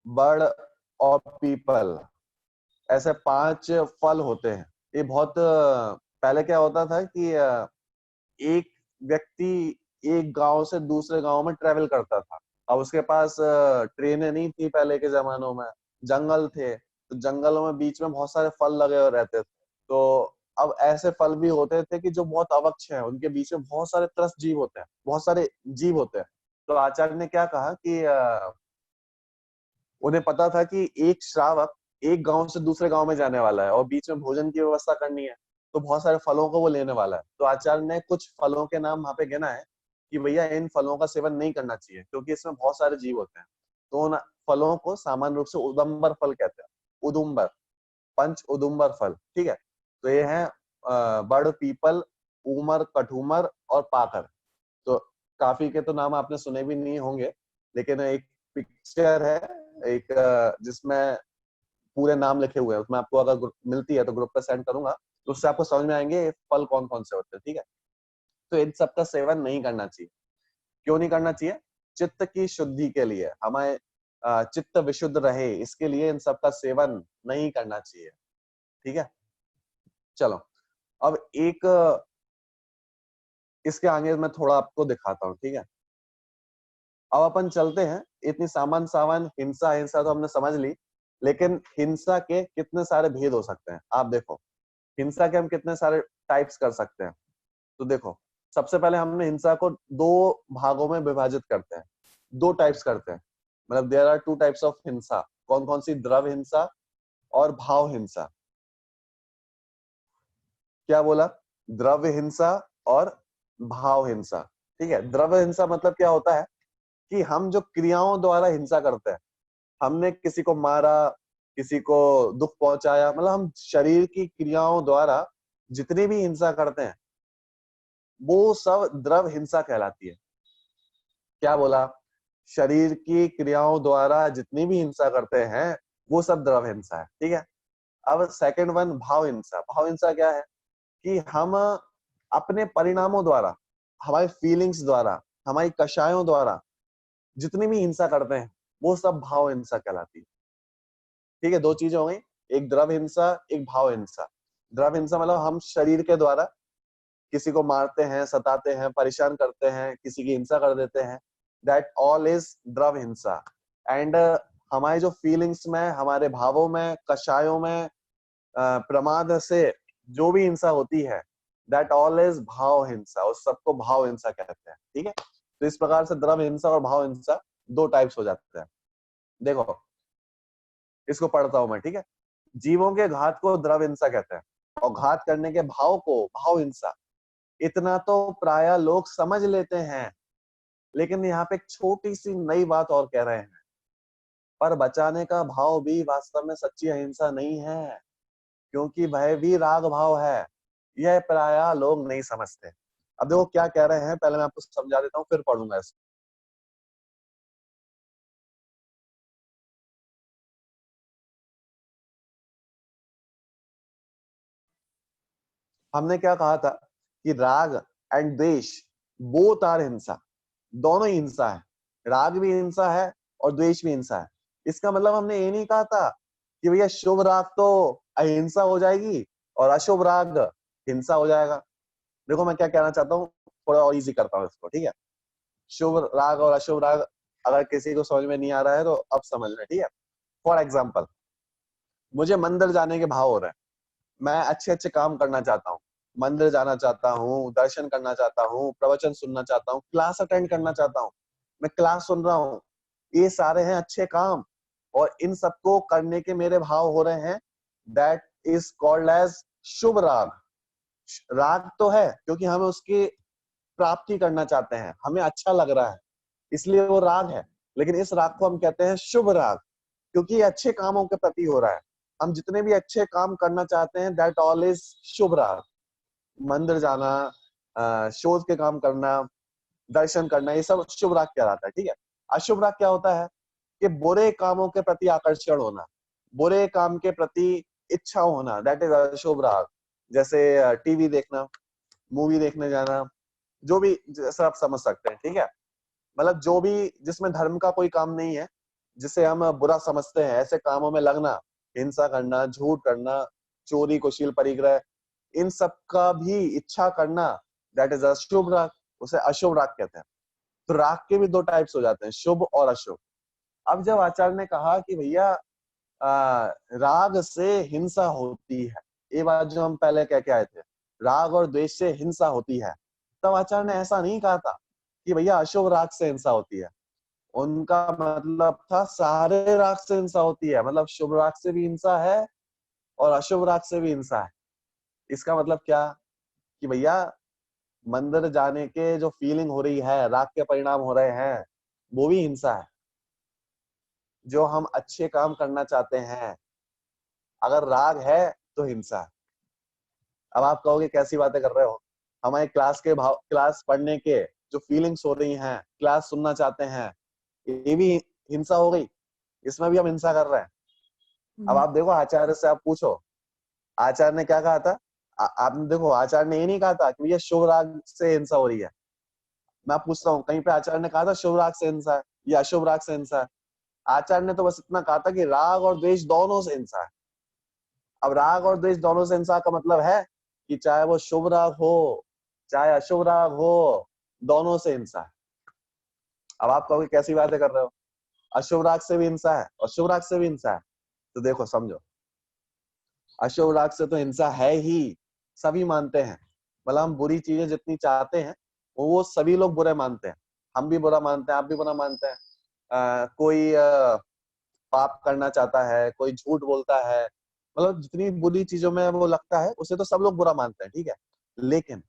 बड़ और पीपल, ऐसे 5 फल होते हैं। ये बहुत पहले क्या होता था कि एक व्यक्ति एक गांव से दूसरे गांव में ट्रेवल करता था। अब उसके पास ट्रेनें नहीं थी पहले के जमानों में, जंगल थे, तो जंगलों में बीच में बहुत सारे फल लगे हुए रहते थे। तो अब ऐसे फल भी होते थे कि जो बहुत अवक्ष हैं, उनके बीच में बहुत सारे त्रस्त जीव होते हैं, बहुत सारे जीव होते हैं। तो आचार्य ने क्या कहा कि उन्हें पता था कि एक श्रावक एक गांव से दूसरे गांव में जाने वाला है और बीच में भोजन की व्यवस्था करनी है, तो बहुत सारे फलों को वो लेने वाला है। तो आचार्य ने कुछ फलों के नाम वहां पे गिना है कि भैया इन फलों का सेवन नहीं करना चाहिए क्योंकि इसमें बहुत सारे जीव होते हैं। तो उन फलों को सामान्य रूप से उदुम्बर फल कहते हैं, उदुम्बर, पंच उदुम्बर फल, ठीक है। तो ये है बड़, पीपल, ऊमर, कठूमर और पाकर। तो काफी के तो नाम आपने सुने भी नहीं होंगे, लेकिन एक पिक्चर है, एक जिसमें पूरे नाम लिखे हुए हैं, उसमें आपको अगर मिलती है तो ग्रुप पे सेंड करूंगा, तो उससे आपको समझ में आएंगे ये फल कौन कौन से होते हैं, ठीक है। तो इन सब का सेवन नहीं करना चाहिए। क्यों नहीं करना चाहिए? चित्त की शुद्धि के लिए, हमारे चित्त विशुद्ध रहे, इसके लिए इन सब का सेवन नहीं करना चाहिए, ठीक है। चलो, अब एक इसके आगे मैं थोड़ा आपको दिखाता हूँ, ठीक है। अब अपन चलते हैं, इतनी सामान सामान हिंसा हिंसा तो हमने समझ ली, लेकिन हिंसा के कितने सारे भेद हो सकते हैं आप देखो। हिंसा के हम कितने सारे टाइप्स कर सकते हैं, तो देखो, सबसे पहले हमने हिंसा को 2 भागों में विभाजित करते हैं, 2 टाइप्स करते हैं। मतलब देयर आर 2 टाइप्स ऑफ हिंसा। कौन कौन सी? द्रव हिंसा और भाव हिंसा। क्या बोला? द्रव्य हिंसा और भाव हिंसा, ठीक है। द्रव्य हिंसा मतलब क्या होता है कि हम जो क्रियाओं द्वारा हिंसा करते हैं, हमने किसी को मारा, किसी को दुख पहुंचाया, मतलब हम शरीर की क्रियाओं द्वारा जितनी भी हिंसा करते हैं वो सब द्रव हिंसा कहलाती है। क्या बोला? शरीर की क्रियाओं द्वारा जितनी भी हिंसा करते हैं वो सब द्रव हिंसा है, ठीक है। अब सेकंड वन, भाव हिंसा। भाव हिंसा क्या है कि हम अपने परिणामों द्वारा, हमारी फीलिंग्स द्वारा, हमारी कषायों द्वारा जितनी भी हिंसा करते हैं वो सब भाव हिंसा कहलाती है, ठीक है। 2 चीजें हो गई, एक द्रव हिंसा, एक भाव हिंसा। द्रव हिंसा मतलब हम शरीर के द्वारा किसी को मारते हैं, सताते हैं, परेशान करते हैं, किसी की हिंसा कर देते हैं, दैट ऑल इज द्रव हिंसा। एंड हमारे जो फीलिंग्स में, हमारे भावों में, कषायों में, प्रमाद से जो भी हिंसा होती है, दैट ऑल इज भाव हिंसा। उस सबको भाव हिंसा कहते हैं, ठीक है। तो इस प्रकार से द्रव हिंसा और भाव हिंसा दो टाइप्स हो जाते हैं। देखो इसको पढ़ता हूं मैं, ठीक है। जीवों के घात को द्रव हिंसा कहते हैं और घात करने के भाव को भाव हिंसा। इतना तो प्राय लोग समझ लेते हैं, लेकिन यहाँ पे एक छोटी सी नई बात और कह रहे हैं, पर बचाने का भाव भी वास्तव में सच्ची अहिंसा नहीं है, क्योंकि वह भी राग भाव है। यह प्राय लोग नहीं समझते। अब देखो क्या कह रहे हैं, पहले मैं आपको समझा देता हूँ, फिर पढ़ूंगा इसको। हमने क्या कहा था कि राग एंड द्वेष बोथ आर हिंसा, दोनों ही हिंसा है। राग भी हिंसा है और द्वेष भी हिंसा है। इसका मतलब हमने ये नहीं कहा था कि भैया शुभ राग तो अहिंसा हो जाएगी और अशुभ राग हिंसा हो जाएगा। देखो मैं क्या कहना चाहता हूँ, थोड़ा और इजी करता हूँ इसको, ठीक है। शुभ राग और अशुभ राग अगर किसी को समझ में नहीं आ रहा है तो अब समझ लें, ठीक है। फॉर एग्जाम्पल, मुझे मंदिर जाने के भाव हो रहे हैं, मैं अच्छे अच्छे काम करना चाहता हूँ, मंदिर जाना चाहता हूँ, दर्शन करना चाहता हूँ, प्रवचन सुनना चाहता हूँ, क्लास अटेंड करना चाहता हूँ, मैं क्लास सुन रहा हूँ। ये सारे हैं अच्छे काम और इन सबको करने के मेरे भाव हो रहे हैं, दैट इज कॉल्ड एज शुभ राग। राग तो है क्योंकि हमें उसकी प्राप्ति करना चाहते हैं, हमें अच्छा लग रहा है, इसलिए वो राग है। लेकिन इस राग को हम कहते हैं शुभ राग, क्योंकि ये अच्छे कामों के प्रति हो रहा है। हम जितने भी अच्छे काम करना चाहते हैं, दैट ऑल इज शुभ राग। मंदिर जाना, शोध के काम करना, दर्शन करना, ये सब शुभ राग कहलाता है, ठीक है। अशुभ राग क्या होता है कि बुरे कामों के प्रति आकर्षण होना, बुरे काम के प्रति इच्छा होना, दैट इज अशुभ राग। जैसे टीवी देखना, मूवी देखने जाना, जो भी, जैसा आप समझ सकते हैं, ठीक है। मतलब जो भी जिसमें धर्म का कोई काम नहीं है, जिसे हम बुरा समझते हैं, ऐसे कामों में लगना, हिंसा करना, झूठ करना, चोरी, कुशील, परिग्रह, इन सब का भी इच्छा करना, दैट इज अशुभ राग, उसे अशुभ राग कहते हैं। तो राग के भी दो टाइप्स हो जाते हैं, शुभ और अशुभ। अब जब आचार्य ने कहा कि भैया राग से हिंसा होती है, ये बात जो हम पहले कह के आए थे, राग और द्वेष से हिंसा होती है, तब आचार्य ने ऐसा नहीं कहा था कि भैया अशुभ राग से हिंसा होती है। उनका मतलब था सारे राग से हिंसा होती है, मतलब शुभ राग से भी हिंसा है और अशुभ राग से भी हिंसा है। इसका मतलब क्या कि भैया मंदिर जाने के जो फीलिंग हो रही है, राग के परिणाम हो रहे हैं, वो भी हिंसा है। जो हम अच्छे काम करना चाहते हैं, अगर राग है तो हिंसा है। अब आप कहोगे कैसी बातें कर रहे हो, हमारे क्लास के भाव, क्लास पढ़ने के जो फीलिंग्स हो रही हैं, क्लास सुनना चाहते हैं, ये भी हिंसा हो गई, इसमें भी हम हिंसा कर रहे हैं। अब आप देखो आचार्य से आप पूछो, आचार्य ने क्या कहा था। आपने देखो आचार्य ने ये नहीं कहा था कि ये शुभ राग से हिंसा हो रही है। मैं पूछता हूँ, कहीं पे आचार्य ने कहा था शुभ राग से हिंसा है या अशुभ राग से हिंसा है? आचार्य ने तो बस इतना कहा था कि राग और द्वेष दोनों से हिंसा है। अब राग और द्वेष दोनों से हिंसा का मतलब है कि चाहे वो शुभ राग हो चाहे अशुभ राग हो, दोनों से हिंसा है। अब आप कहोगे कैसी बातें कर रहे हो, अशुभ राग से भी हिंसा है और शुभ राग से भी हिंसा है। तो देखो समझो, अशुभ राग से तो हिंसा है ही, सभी मानते हैं। मतलब हम बुरी चीजें जितनी चाहते हैं वो सभी लोग बुरे मानते हैं, हम भी बुरा मानते हैं, आप भी बुरा मानते हैं। कोई पाप करना चाहता है, कोई झूठ बोलता है, मतलब जितनी बुरी चीजों में वो लगता है उसे तो सब लोग बुरा मानते हैं, ठीक है। लेकिन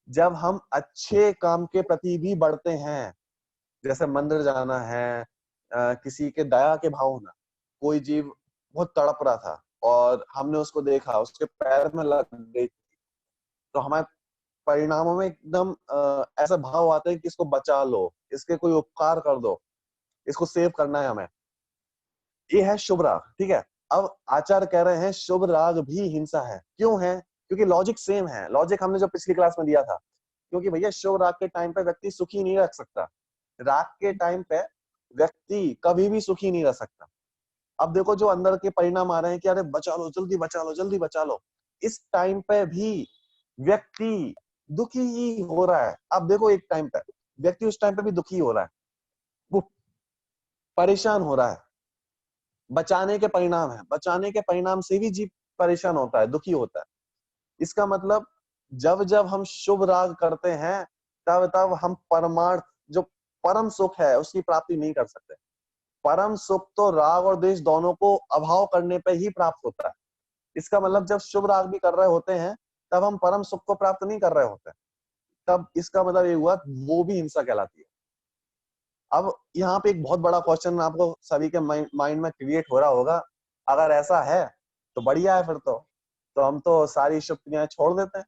जब हम अच्छे काम के प्रति भी बढ़ते हैं, जैसे मंदिर जाना है, किसी के दया के भाव होना, कोई जीव बहुत तड़प रहा था और हमने उसको देखा, उसके पैर में लग गई, तो हमारे परिणामों में एकदम ऐसा भाव आता है कि इसको बचा लो, इसके कोई उपकार कर दो, इसको सेव करना है हमें। ये है शुभ राग, ठीक है। अब आचार्य कह रहे हैं शुभ राग भी हिंसा है। क्यों है? क्योंकि लॉजिक सेम है, लॉजिक हमने जो पिछली क्लास में दिया था। क्योंकि भैया शुभ राग के टाइम पे व्यक्ति सुखी नहीं रख सकता, राग के टाइम पे व्यक्ति कभी भी सुखी नहीं रह सकता। अब देखो जो अंदर के परिणाम आ रहे हैं कि अरे बचा लो, जल्दी बचा लो, जल्दी बचा लो, इस टाइम पे भी व्यक्ति दुखी ही हो रहा है। अब देखो एक टाइम पे व्यक्ति उस टाइम पे भी दुखी हो रहा है, वो परेशान हो रहा है, बचाने के परिणाम है, बचाने के परिणाम से भी जीव परेशान होता है, दुखी होता है। इसका मतलब जब जब हम शुभ राग करते हैं तब तब हम परमार्थ, जो परम सुख है, उसकी प्राप्ति नहीं कर सकते। परम सुख तो राग और द्वेष दोनों को अभाव करने पर ही प्राप्त होता है। इसका मतलब जब शुभ राग भी कर रहे होते हैं तब हम परम सुख को प्राप्त नहीं कर रहे होते, तब इसका मतलब ये हुआ वो भी हिंसा कहलाती है। अब यहाँ पे एक बहुत बड़ा क्वेश्चन आपको सभी के माइंड में क्रिएट हो रहा होगा, अगर ऐसा है तो बढ़िया है, फिर तो हम तो सारी शुभ क्रियाएं छोड़ देते हैं।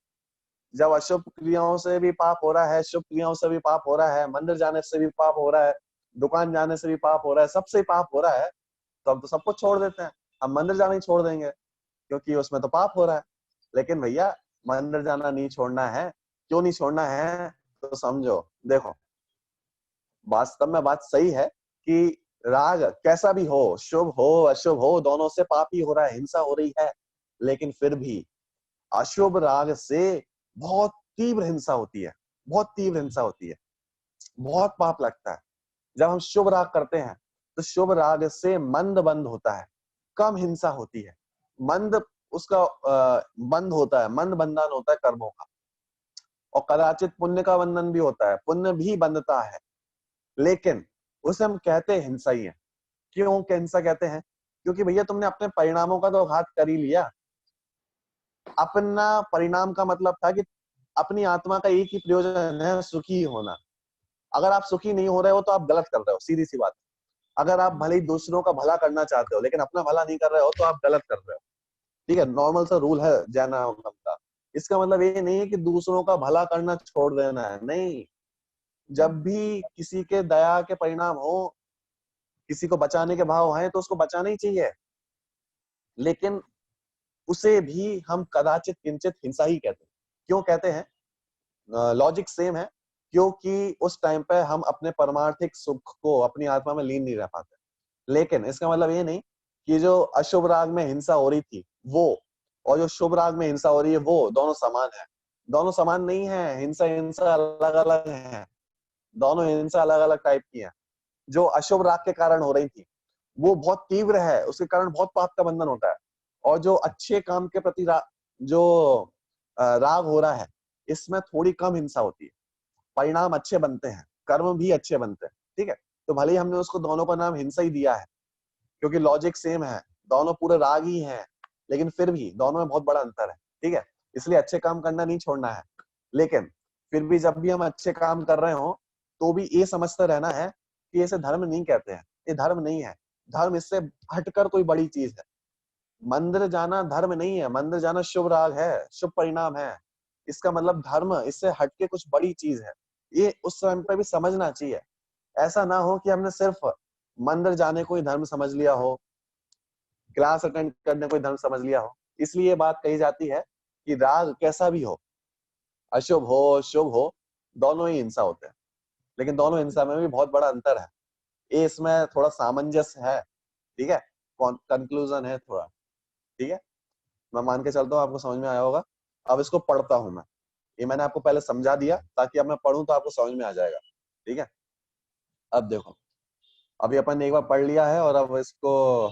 जब अशुभ क्रियाओं से भी पाप हो रहा है, शुभ क्रियाओं से भी पाप हो रहा है, मंदिर जाने से भी पाप हो रहा है, दुकान जाने से भी पाप हो रहा है, सबसे पाप हो रहा है, तो हम तो सब कुछ छोड़ देते हैं। हम मंदिर जाना ही छोड़ देंगे क्योंकि उसमें तो पाप हो रहा है। लेकिन भैया मंदिर जाना नहीं छोड़ना है। क्यों नहीं छोड़ना है? तो समझो, देखो, वास्तव में बात सही है कि राग कैसा भी हो, शुभ हो अशुभ हो, दोनों से पाप ही हो रहा है, हिंसा हो रही है। लेकिन फिर भी अशुभ राग से बहुत तीव्र हिंसा होती है, बहुत तीव्र हिंसा होती है, बहुत पाप लगता है। जब हम शुभ राग करते हैं तो शुभ राग से मंद बंद होता है, कम हिंसा होती है। मंद उसका बंद होता है, मंद बंधन होता है कर्मों का। और कदाचित पुण्य का बंधन भी होता है, पुण्य भी बंधता है, लेकिन उसे हम कहते हैं हिंसा ही है। क्यों क्या हिंसा कहते हैं? क्योंकि भैया तुमने अपने परिणामों का तो घात कर ही लिया। अपना परिणाम का मतलब था कि अपनी आत्मा का एक ही प्रयोजन है, सुखी होना। अगर आप सुखी नहीं हो रहे हो तो आप गलत कर रहे हो, सीधी सी बात। अगर आप भले ही दूसरों का भला करना चाहते हो लेकिन अपना भला नहीं कर रहे हो तो आप गलत कर रहे हो। ठीक है, नॉर्मल सा रूल है जैन धर्म का। इसका मतलब ये नहीं है कि दूसरों का भला करना छोड़ देना है, नहीं। जब भी किसी के दया के परिणाम हो, किसी को बचाने के भाव है, तो उसको बचाना ही चाहिए। लेकिन उसे भी हम कदाचित किंचित हिंसा ही कहते हैं। क्यों कहते हैं? लॉजिक सेम है, क्योंकि उस टाइम पे हम अपने परमार्थिक सुख को अपनी आत्मा में लीन नहीं रह पाते। लेकिन इसका मतलब ये नहीं कि जो अशुभ राग में हिंसा हो रही थी वो और जो शुभ राग में हिंसा हो रही है वो दोनों समान है। दोनों समान नहीं है, हिंसा हिंसा अलग अलग है। दोनों हिंसा अलग अलग टाइप की है। जो अशुभ राग के कारण हो रही थी वो बहुत तीव्र है, उसके कारण बहुत पाप का बंधन होता है। और जो अच्छे काम के प्रति जो राग हो रहा है, इसमें थोड़ी कम हिंसा होती है, परिणाम अच्छे बनते हैं, कर्म भी अच्छे बनते हैं। ठीक है, तो भले ही हमने उसको दोनों का नाम हिंसा ही दिया है क्योंकि लॉजिक सेम है, दोनों पूरे राग ही हैं, लेकिन फिर भी दोनों में बहुत बड़ा अंतर है। ठीक है, इसलिए अच्छे काम करना नहीं छोड़ना है। लेकिन फिर भी जब भी हम अच्छे काम कर रहे हो तो भी ये समझते रहना है कि इसे धर्म नहीं कहते हैं, ये धर्म नहीं है। धर्म इससे हटकर कोई बड़ी चीज है। मंदिर जाना धर्म नहीं है, मंदिर जाना शुभ राग है, शुभ परिणाम है। इसका मतलब धर्म इससे हटके कुछ बड़ी चीज है। ये उस समय पे भी समझना चाहिए। ऐसा ना हो कि हमने सिर्फ मंदिर जाने को ही धर्म समझ लिया हो, क्लास अटेंड करने को ही धर्म समझ लिया हो। इसलिए ये बात कही जाती है कि राग कैसा भी हो, अशुभ हो शुभ हो, दोनों ही हिंसा होते हैं। लेकिन दोनों हिंसा में भी बहुत बड़ा अंतर है। ये इसमें थोड़ा सामंजस्य है। ठीक है, कंक्लूजन है थोड़ा। ठीक है, मैं मान के चलता हूँ आपको समझ में आया होगा। अब इसको पढ़ता हूं मैं। ये मैंने आपको पहले समझा दिया ताकि अब मैं पढ़ूं तो आपको समझ में आ जाएगा। ठीक है, अब देखो, अभी अपन ने एक बार पढ़ लिया है और अब इसको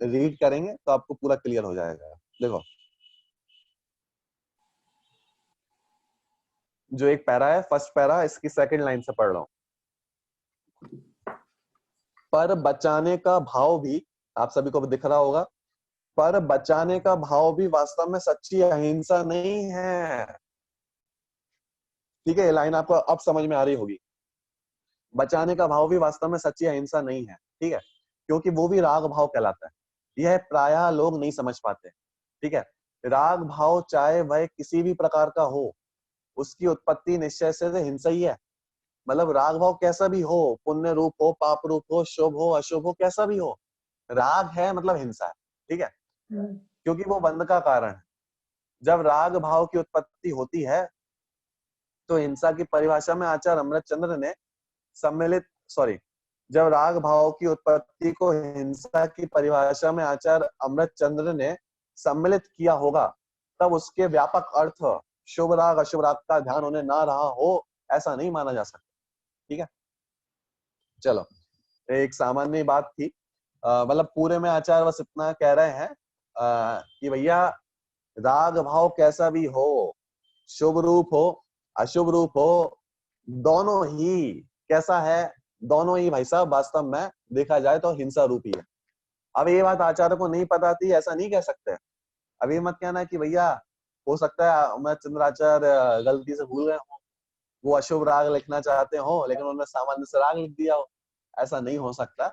रीड करेंगे तो आपको पूरा क्लियर हो जाएगा। देखो, जो एक पैरा है, फर्स्ट पैरा, इसकी सेकंड लाइन से पढ़ रहा हूं। पर बचाने का भाव भी, आप सभी को दिख रहा होगा, पर बचाने का भाव भी वास्तव में सच्ची अहिंसा नहीं है। ठीक है, ये लाइन आपको अब समझ में आ रही होगी। बचाने का भाव भी वास्तव में सच्ची अहिंसा नहीं है। ठीक है, क्योंकि वो भी राग भाव कहलाता है। यह प्रायः लोग नहीं समझ पाते। ठीक है, राग भाव चाहे वह किसी भी प्रकार का हो, उसकी उत्पत्ति निश्चय से हिंसा ही है। मतलब राग भाव कैसा भी हो, पुण्य रूप हो, पाप रूप हो, शुभ हो अशुभ हो, कैसा भी हो, राग है मतलब हिंसा है। ठीक है, क्योंकि वो बंध का कारण है। जब राग भाव की उत्पत्ति होती है तो हिंसा की परिभाषा में आचार्य अमृतचंद्र ने सम्मिलित सॉरी जब राग भाव की उत्पत्ति को हिंसा की परिभाषा में आचार्य अमृतचंद्र ने सम्मिलित किया होगा, तब उसके व्यापक अर्थ शुभ राग अशुभ राग का ध्यान उन्हें ना रहा हो, ऐसा नहीं माना जा सकता। ठीक है, चलो, एक सामान्य बात थी, मतलब पूरे में आचार्य बस इतना कह रहे हैं कि भैया राग भाव कैसा भी हो, शुभ रूप हो अशुभ रूप हो, दोनों ही कैसा है, दोनों ही भाई साहब वास्तव में देखा जाए तो हिंसा रूपी है। अब ये बात आचार्य को नहीं पता थी ऐसा नहीं कह सकते। अब ये मत कहना कि भैया हो सकता है मैं चंद्राचार्य गलती से भूल गए हो, वो अशुभ राग लिखना चाहते हो लेकिन उन्होंने सामान्य से राग लिख दिया हो। ऐसा नहीं हो सकता।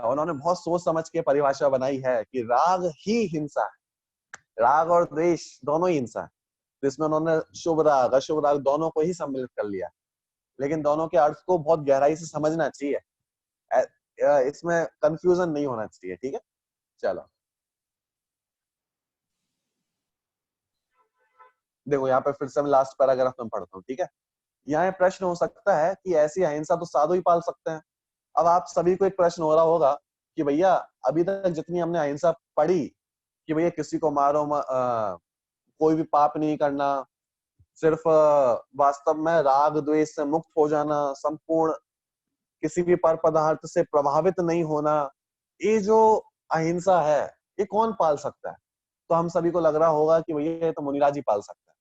उन्होंने बहुत सोच समझ के परिभाषा बनाई है कि राग ही हिंसा है, राग और द्वेष दोनों ही हिंसा है। तो इसमें उन्होंने शुभ राग अशुभ राग दोनों को ही सम्मिलित कर लिया, लेकिन दोनों के अर्थ को बहुत गहराई से समझना चाहिए, इसमें कंफ्यूजन नहीं होना चाहिए। ठीक है, चलो देखो यहाँ पे फिर से मैं लास्ट पैराग्राफ में पढ़ता हूँ। ठीक है, यहाँ ये प्रश्न हो सकता है कि ऐसी अहिंसा तो साधु ही पाल सकते हैं। अब आप सभी को एक प्रश्न हो रहा होगा कि भैया अभी तक जितनी हमने अहिंसा पढ़ी कि भैया किसी को मारो कोई भी पाप नहीं करना, सिर्फ वास्तव में राग द्वेष से मुक्त हो जाना, संपूर्ण किसी भी पर पदार्थ से प्रभावित नहीं होना, ये जो अहिंसा है ये कौन पाल सकता है? तो हम सभी को लग रहा होगा कि भैया ये तो मुनिराज ही पाल सकता है,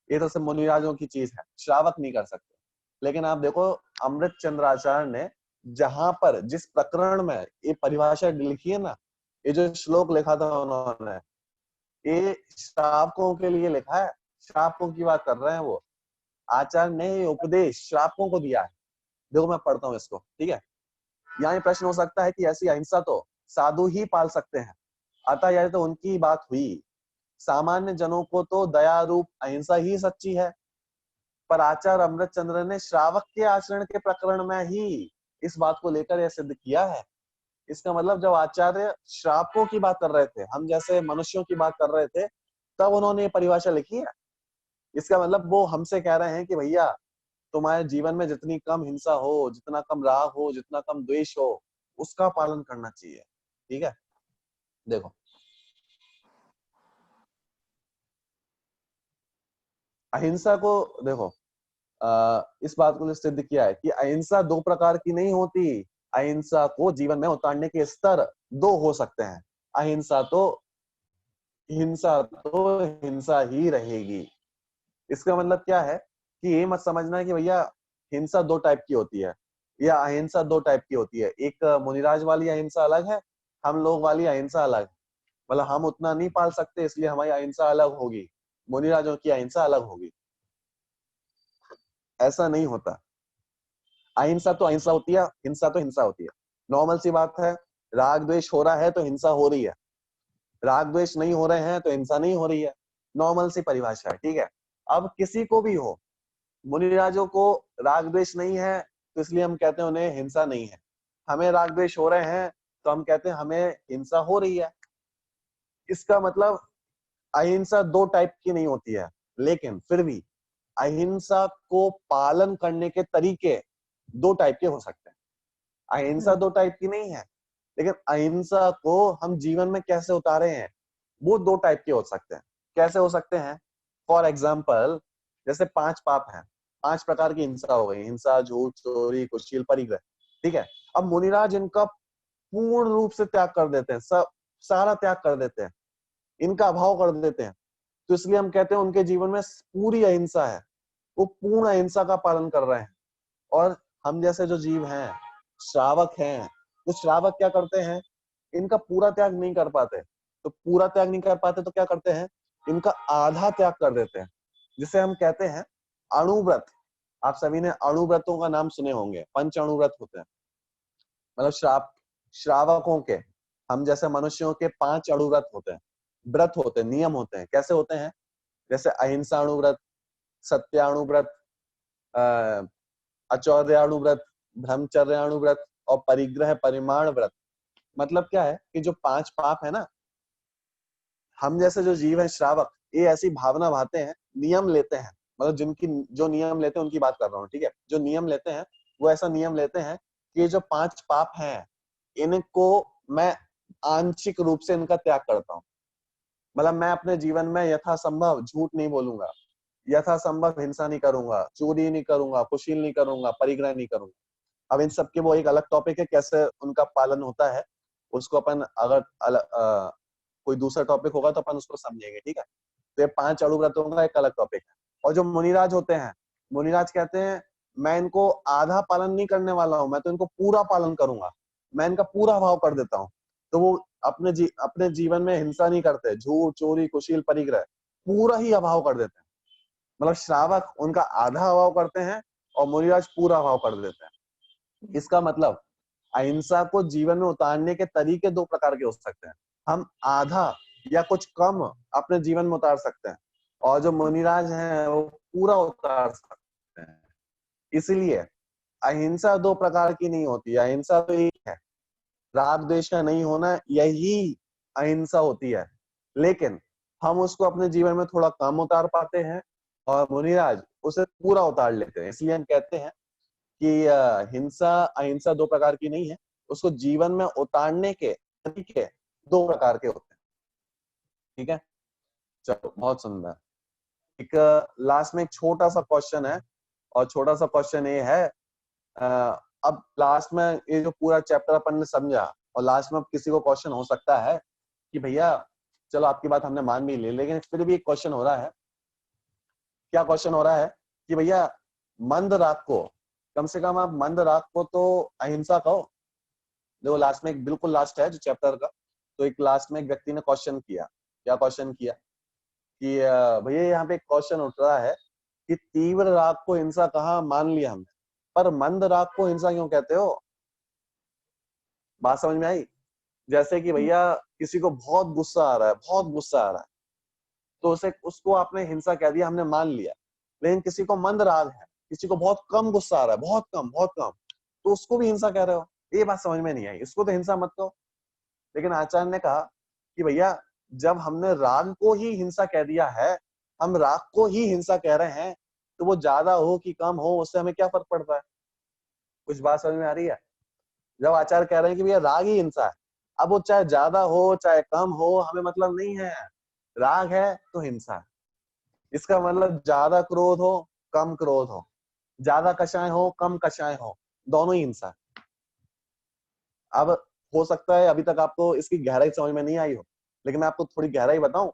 ये तो सिर्फ मुनिराजों की चीज है, श्रावक नहीं कर सकते। लेकिन आप देखो अमृत चंद्राचार्य ने जहां पर जिस प्रकरण में ये परिभाषा लिखी है ना, ये जो श्लोक लिखा था उन्होंने, ये श्रावकों के लिए लिखा है, श्रावकों की बात कर रहे हैं वो। आचार्य ने ये उपदेश श्रावकों को दिया है। देखो मैं पढ़ता हूँ इसको। ठीक है, यहाँ ये प्रश्न हो सकता है कि ऐसी अहिंसा तो साधु ही पाल सकते हैं, अतः यह तो उनकी बात हुई, सामान्य जनों को तो दया रूप अहिंसा ही सच्ची है। पर आचार्य अमृतचंद्र ने श्रावक के आचरण के प्रकरण में ही इस बात को लेकर यह सिद्ध किया है। इसका मतलब जब आचार्य श्रावकों की बात कर रहे थे, हम जैसे मनुष्यों की बात कर रहे थे, तब उन्होंने ये परिभाषा लिखी है। इसका मतलब वो हमसे कह रहे हैं कि भैया तुम्हारे जीवन में जितनी कम हिंसा हो, जितना कम राग हो, जितना कम द्वेष हो, उसका पालन करना चाहिए। ठीक है, देखो अहिंसा को देखो, इस बात को सिद्ध किया है कि अहिंसा दो प्रकार की नहीं होती। अहिंसा को जीवन में उतारने के स्तर दो हो सकते हैं। अहिंसा तो हिंसा तो हिंसा ही रहेगी। इसका मतलब क्या है कि ये मत समझना कि भैया हिंसा दो टाइप की होती है या अहिंसा दो टाइप की होती है। एक मुनिराज वाली अहिंसा अलग है, हम लोग वाली अहिंसा अलग है। मतलब हम उतना नहीं पाल सकते इसलिए हमारी अहिंसा अलग होगी, मुनिराजों की अहिंसा अलग होगी, ऐसा नहीं होता। अहिंसा तो अहिंसा होती है, हिंसा तो हिंसा होती है। नॉर्मल सी बात है, राग द्वेष हो रहा है तो हिंसा हो रही है, राग द्वेष नहीं हो रहे हैं तो हिंसा नहीं हो रही है। नॉर्मल सी परिभाषा है। ठीक है, अब किसी को भी हो, मुनिराजों को राग द्वेष नहीं है तो इसलिए हम कहते हैं उन्हें हिंसा नहीं है, हमें राग द्वेष हो रहे हैं तो हम कहते हैं हमें हिंसा हो रही है। इसका मतलब अहिंसा दो टाइप की नहीं होती है, लेकिन फिर भी अहिंसा को पालन करने के तरीके दो टाइप के हो सकते हैं। अहिंसा दो टाइप की नहीं है, लेकिन अहिंसा को हम जीवन में कैसे उतारे हैं वो दो टाइप के हो सकते हैं। कैसे हो सकते हैं? फॉर एग्जाम्पल, जैसे पांच पाप हैं, पांच प्रकार की हिंसा हो गई, हिंसा, झूठ, चोरी, कुशील, परिग्रह। ठीक है, अब मुनिराज इनका पूर्ण रूप से त्याग कर देते हैं, सब सारा त्याग कर देते हैं, इनका अभाव कर देते हैं, तो इसलिए हम कहते हैं उनके जीवन में पूरी अहिंसा है, वो पूर्ण अहिंसा का पालन कर रहे हैं। और हम जैसे जो जीव हैं, श्रावक हैं, तो श्रावक क्या करते हैं, इनका पूरा त्याग नहीं कर पाते, तो पूरा त्याग नहीं कर पाते तो क्या करते हैं, इनका आधा त्याग कर देते हैं, जिसे हम कहते हैं अणुव्रत। आप सभी ने अणुव्रतों का नाम सुने होंगे, पंच अणुव्रत होते हैं, मतलब श्रावकों के, हम जैसे मनुष्यों के पांच अणुव्रत होते हैं, व्रत होते हैं, नियम होते हैं। कैसे होते हैं? जैसे अहिंसा अणुव्रत, सत्याणुव्रत, अचौर्याणुव्रत, ब्रह्मचर्याणुव्रत और परिग्रह परिमाण व्रत। मतलब क्या है कि जो पांच पाप है ना, हम जैसे जो जीव है श्रावक, ये ऐसी भावना भाते हैं, नियम लेते हैं, मतलब जिनकी जो नियम लेते हैं उनकी बात कर रहा हूँ। ठीक है, जो नियम लेते हैं वो ऐसा नियम लेते हैं कि ये जो पांच पाप हैं इनको मैं आंशिक रूप से इनका त्याग करता हूँ। मतलब मैं अपने जीवन में यथासंभव झूठ नहीं बोलूंगा, यथासंभव हिंसा नहीं करूंगा, चोरी नहीं करूंगा, कुशील नहीं करूंगा, परिग्रह नहीं करूंगा। अब इन सब के वो एक अलग टॉपिक है, कैसे उनका पालन होता है उसको अपन अगर कोई दूसरा टॉपिक होगा तो अपन उसको समझेंगे, ठीक है। तो ये 5 अणु व्रतों का एक अलग टॉपिक है। और जो मुनिराज होते हैं, मुनिराज कहते हैं मैं इनको आधा पालन नहीं करने वाला हूं, मैं तो इनको पूरा पालन करूंगा, मैं इनका पूरा भाव कर देता हूँ। तो वो अपने जीवन में हिंसा नहीं करते, झूठ, चोरी, कुशील, परिग्रह पूरा ही अभाव कर देते हैं। मतलब श्रावक उनका आधा अभाव करते हैं और मुनिराज पूरा अभाव कर देते हैं। इसका मतलब अहिंसा को जीवन में उतारने के तरीके 2 प्रकार के हो सकते हैं। हम आधा या कुछ कम अपने जीवन में उतार सकते हैं, और जो मुनिराज हैं वो पूरा उतार सकते हैं। इसलिए अहिंसा 2 प्रकार की नहीं होती, अहिंसा तो एक है, राग द्वेष का नहीं होना, यही अहिंसा होती है। लेकिन हम उसको अपने जीवन में थोड़ा कम उतार पाते हैं और मुनिराज उसे पूरा उतार लेते हैं। इसलिए हम कहते हैं कि हिंसा अहिंसा 2 प्रकार की नहीं है, उसको जीवन में उतारने के तरीके 2 प्रकार के होते हैं, ठीक है। चलो, बहुत सुंदर। एक लास्ट में एक छोटा सा क्वेश्चन है, और छोटा सा क्वेश्चन ये है, अब लास्ट में ये जो पूरा चैप्टर अपन ने समझा, और लास्ट में अब किसी को क्वेश्चन हो सकता है कि भैया चलो आपकी बात हमने मान भी ली, लेकिन फिर भी एक क्वेश्चन हो रहा है। क्या क्वेश्चन हो रहा है कि भैया मंद राग को, कम से कम आप मंद राग को तो अहिंसा कहो। देखो लास्ट में एक बिल्कुल लास्ट है जो चैप्टर का, तो एक लास्ट में एक व्यक्ति ने क्वेश्चन किया। क्या क्वेश्चन किया कि भैया यहाँ पे एक क्वेश्चन उठ रहा है कि तीव्र राग को हिंसा कहा, मान लिया हमने, पर मंद राग को हिंसा क्यों कहते हो? बात समझ में आई? जैसे कि भैया किसी को बहुत गुस्सा आ रहा है, बहुत गुस्सा आ रहा है, तो उसको आपने हिंसा कह दिया, हमने मान लिया। लेकिन किसी को मंद राग है, किसी को बहुत कम गुस्सा आ रहा है, बहुत कम बहुत कम, तो उसको भी हिंसा कह रहे हो। ये बात समझ में नहीं आई, इसको तो हिंसा मत कहो। लेकिन आचार्य ने कहा कि भैया जब हमने राग को ही हिंसा कह दिया है, हम राग को ही हिंसा कह रहे हैं, तो वो ज्यादा हो कि कम हो उससे हमें क्या फर्क पड़ता है? कुछ बात समझ में आ रही है? जब आचार्य कह रहे हैं कि भैया राग ही हिंसा है, अब वो चाहे ज्यादा हो चाहे कम हो हमें मतलब नहीं है, राग है तो हिंसा है। इसका मतलब ज्यादा क्रोध हो कम क्रोध हो, ज्यादा कषाय हो कम कषाय हो, दोनों ही हिंसा है। अब हो सकता है अभी तक आपको इसकी गहराई समझ में नहीं आई हो, लेकिन मैं आपको थोड़ी गहराई बताऊं।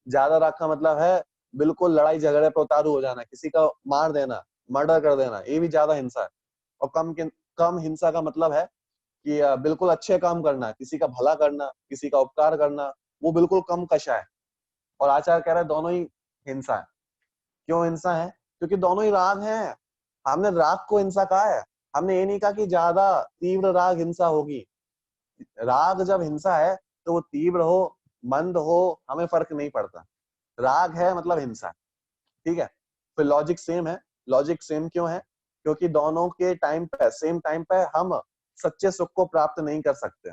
ज्यादा राग का मतलब है बिल्कुल लड़ाई झगड़े पर उतारू हो जाना, किसी का मार देना, मर्डर कर देना, ये भी ज्यादा हिंसा है। और कम हिंसा का मतलब है कि बिल्कुल अच्छे काम करना, किसी का भला करना, किसी का उपकार करना, वो बिल्कुल कम कषा है। और आचार्य कह रहे हैं दोनों ही हिंसा है। क्यों हिंसा है? क्योंकि दोनों ही राग हैं। हमने राग को हिंसा कहा है, हमने ये नहीं कहा कि ज्यादा तीव्र राग हिंसा होगी। राग जब हिंसा है तो वो तीव्र हो मंद हो हमें फर्क नहीं पड़ता, राग है मतलब हिंसा है, ठीक है। फिर लॉजिक सेम है। लॉजिक सेम क्यों है? क्योंकि दोनों के टाइम पे, सेम टाइम पे हम सच्चे सुख को प्राप्त नहीं कर सकते,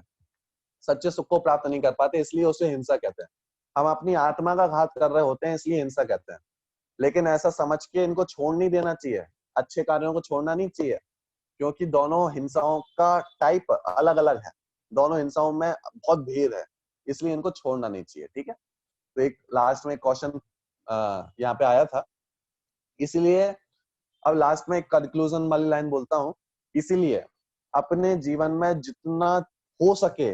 सच्चे सुख को प्राप्त नहीं कर पाते, इसलिए उसे हिंसा कहते हैं। हम अपनी आत्मा का घात कर रहे होते हैं इसलिए हिंसा कहते हैं। लेकिन ऐसा समझ के इनको छोड़ नहीं देना चाहिए, अच्छे कार्यों को छोड़ना नहीं चाहिए, क्योंकि दोनों हिंसाओं का टाइप अलग अलग है, दोनों हिंसाओं में बहुत भेद है, इसलिए इनको छोड़ना नहीं चाहिए, ठीक है। तो एक लास्ट में क्वेश्चन यहाँ पे आया था, इसीलिए अब लास्ट में एक कंक्लूजन वाली लाइन बोलता हूँ। इसीलिए अपने जीवन में जितना हो सके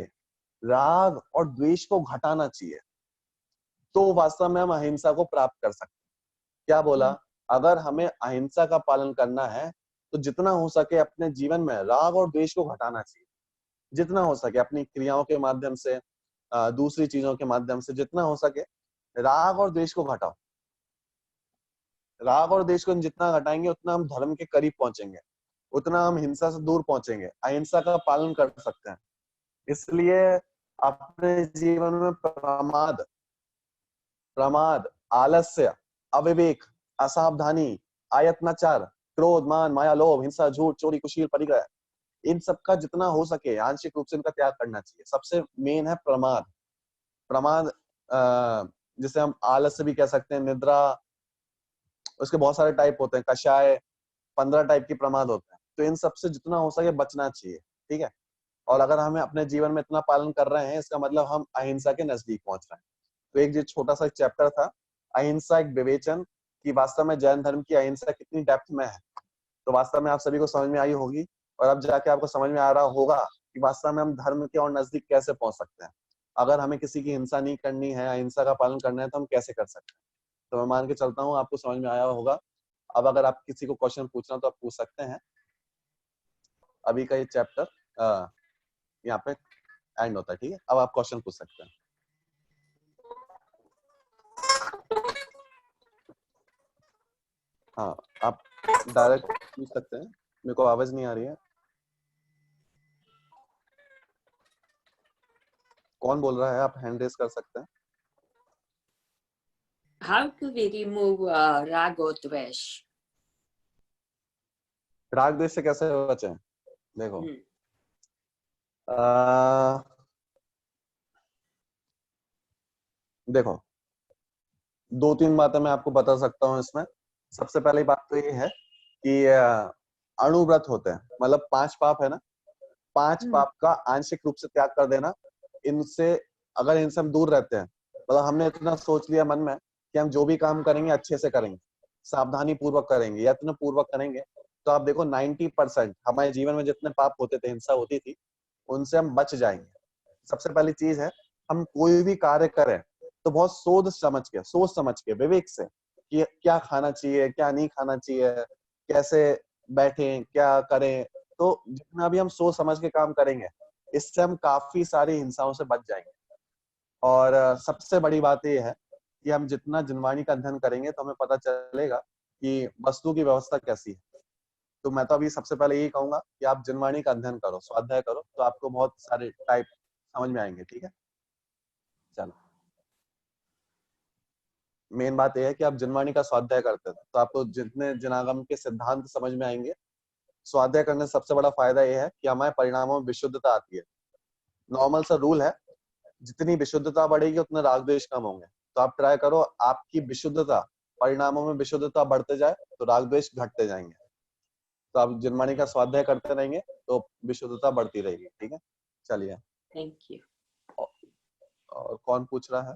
राग और द्वेष को घटाना चाहिए, तो वास्तव में हम अहिंसा को प्राप्त कर सकते हैं। क्या बोला? अगर हमें अहिंसा का पालन करना है तो जितना हो सके अपने जीवन में राग और द्वेष को घटाना चाहिए, जितना हो सके अपनी क्रियाओं के माध्यम से, दूसरी चीजों के माध्यम से, जितना हो सके राग और द्वेष को घटाओ। राग और द्वेष को जितना घटाएंगे उतना हम धर्म के करीब पहुंचेंगे, उतना हम हिंसा से दूर पहुंचेंगे, अहिंसा का पालन कर सकते हैं। इसलिए अपने जीवन में प्रमाद प्रमाद आलस्य, अविवेक, असावधानी, आयत्नाचार, क्रोध, मान, माया, लोभ, हिंसा, झूठ, चोरी, कुशील, परिग्रह, इन सब का जितना हो सके आंशिक रूप से इनका त्याग करना चाहिए। सबसे मेन है प्रमाद। प्रमाद जिसे हम आलस्य भी कह सकते हैं, निद्रा, उसके बहुत सारे टाइप होते हैं, कषाय, 15 टाइप की प्रमाद होते हैं। तो इन सबसे जितना हो सके बचना चाहिए, ठीक है। और अगर हमें अपने जीवन में इतना पालन कर रहे हैं इसका मतलब हम अहिंसा के नजदीक पहुंच रहे हैं। तो एक जो छोटा सा चैप्टर था अहिंसा एक विवेचन, कि वास्तव में जैन धर्म की अहिंसा कितनी डेप्थ में है, तो वास्तव में आप सभी को समझ में आई होगी और अब जाके आपको समझ में आ रहा होगा कि वास्तव में हम धर्म के और नजदीक कैसे पहुंच सकते हैं। अगर हमें किसी की हिंसा नहीं करनी है, अहिंसा का पालन करना है, तो हम कैसे कर सकते हैं। तो मैं मान के चलता हूँ आपको समझ में आया होगा। अब अगर आप किसी को क्वेश्चन पूछना तो आप पूछ सकते हैं। अभी का ये चैप्टर यहाँ पे एंड होता है, ठीक है। अब आप क्वेश्चन पूछ सकते हैं। हाँ, आप डायरेक्ट पूछ सकते हैं। मेरे को आवाज नहीं आ रही है। कौन बोल रहा है? आप हैंड रेस कर सकते हैं। How do we remove rag or dvesh? राग द्वेष से कैसे बचें? देखो, आ, देखो, 2-3 बातें मैं आपको बता सकता हूँ इसमें। सबसे पहली बात तो ये है कि अणुव्रत होते हैं, मतलब 5 पाप है ना, 5 पाप का आंशिक रूप से त्याग कर देना। इनसे अगर इनसे हम दूर रहते हैं, मतलब हमने इतना सोच लिया मन में कि हम जो भी काम करेंगे अच्छे से करेंगे, सावधानी पूर्वक करेंगे, यत्न पूर्वक करेंगे, तो आप देखो 90% हमारे जीवन में जितने पाप होते थे, हिंसा होती थी, उनसे हम बच जाएंगे। सबसे पहली चीज है, हम कोई भी कार्य करें तो बहुत सोच समझ के विवेक से कि क्या खाना चाहिए, क्या नहीं खाना चाहिए, कैसे बैठें, क्या करें। तो जितना भी हम सोच समझ के काम करेंगे, इससे हम काफी सारी हिंसाओं से बच जाएंगे। और सबसे बड़ी बात यह है कि हम जितना जिनवाणी का अध्ययन करेंगे तो हमें पता चलेगा कि वस्तु की व्यवस्था कैसी है। तो मैं तो अभी सबसे पहले यही कहूंगा कि आप जिनवाणी का अध्ययन करो, स्वाध्याय करो, तो आपको बहुत सारे टाइप समझ में आएंगे, ठीक है। चलो, मेन बात यह है कि आप जिनवाणी का स्वाध्याय करते हैं तो आपको जितने जिनागम के सिद्धांत समझ में आएंगे। स्वाध्याय करने से सबसे बड़ा फायदा यह है कि हमारे परिणामों में विशुद्धता आती है। नॉर्मल सा रूल है, जितनी विशुद्धता बढ़ेगी उतने राग द्वेष कम होंगे। तो आप ट्राई करो आपकी विशुद्धता, परिणामों में विशुद्धता बढ़ते जाए तो राग द्वेष घटते जाएंगे। तो आप जिनवाणी का स्वाध्याय करते रहेंगे तो विशुद्धता बढ़ती रहेगी, ठीक है। चलिए, Thank you. और कौन पूछ रहा है?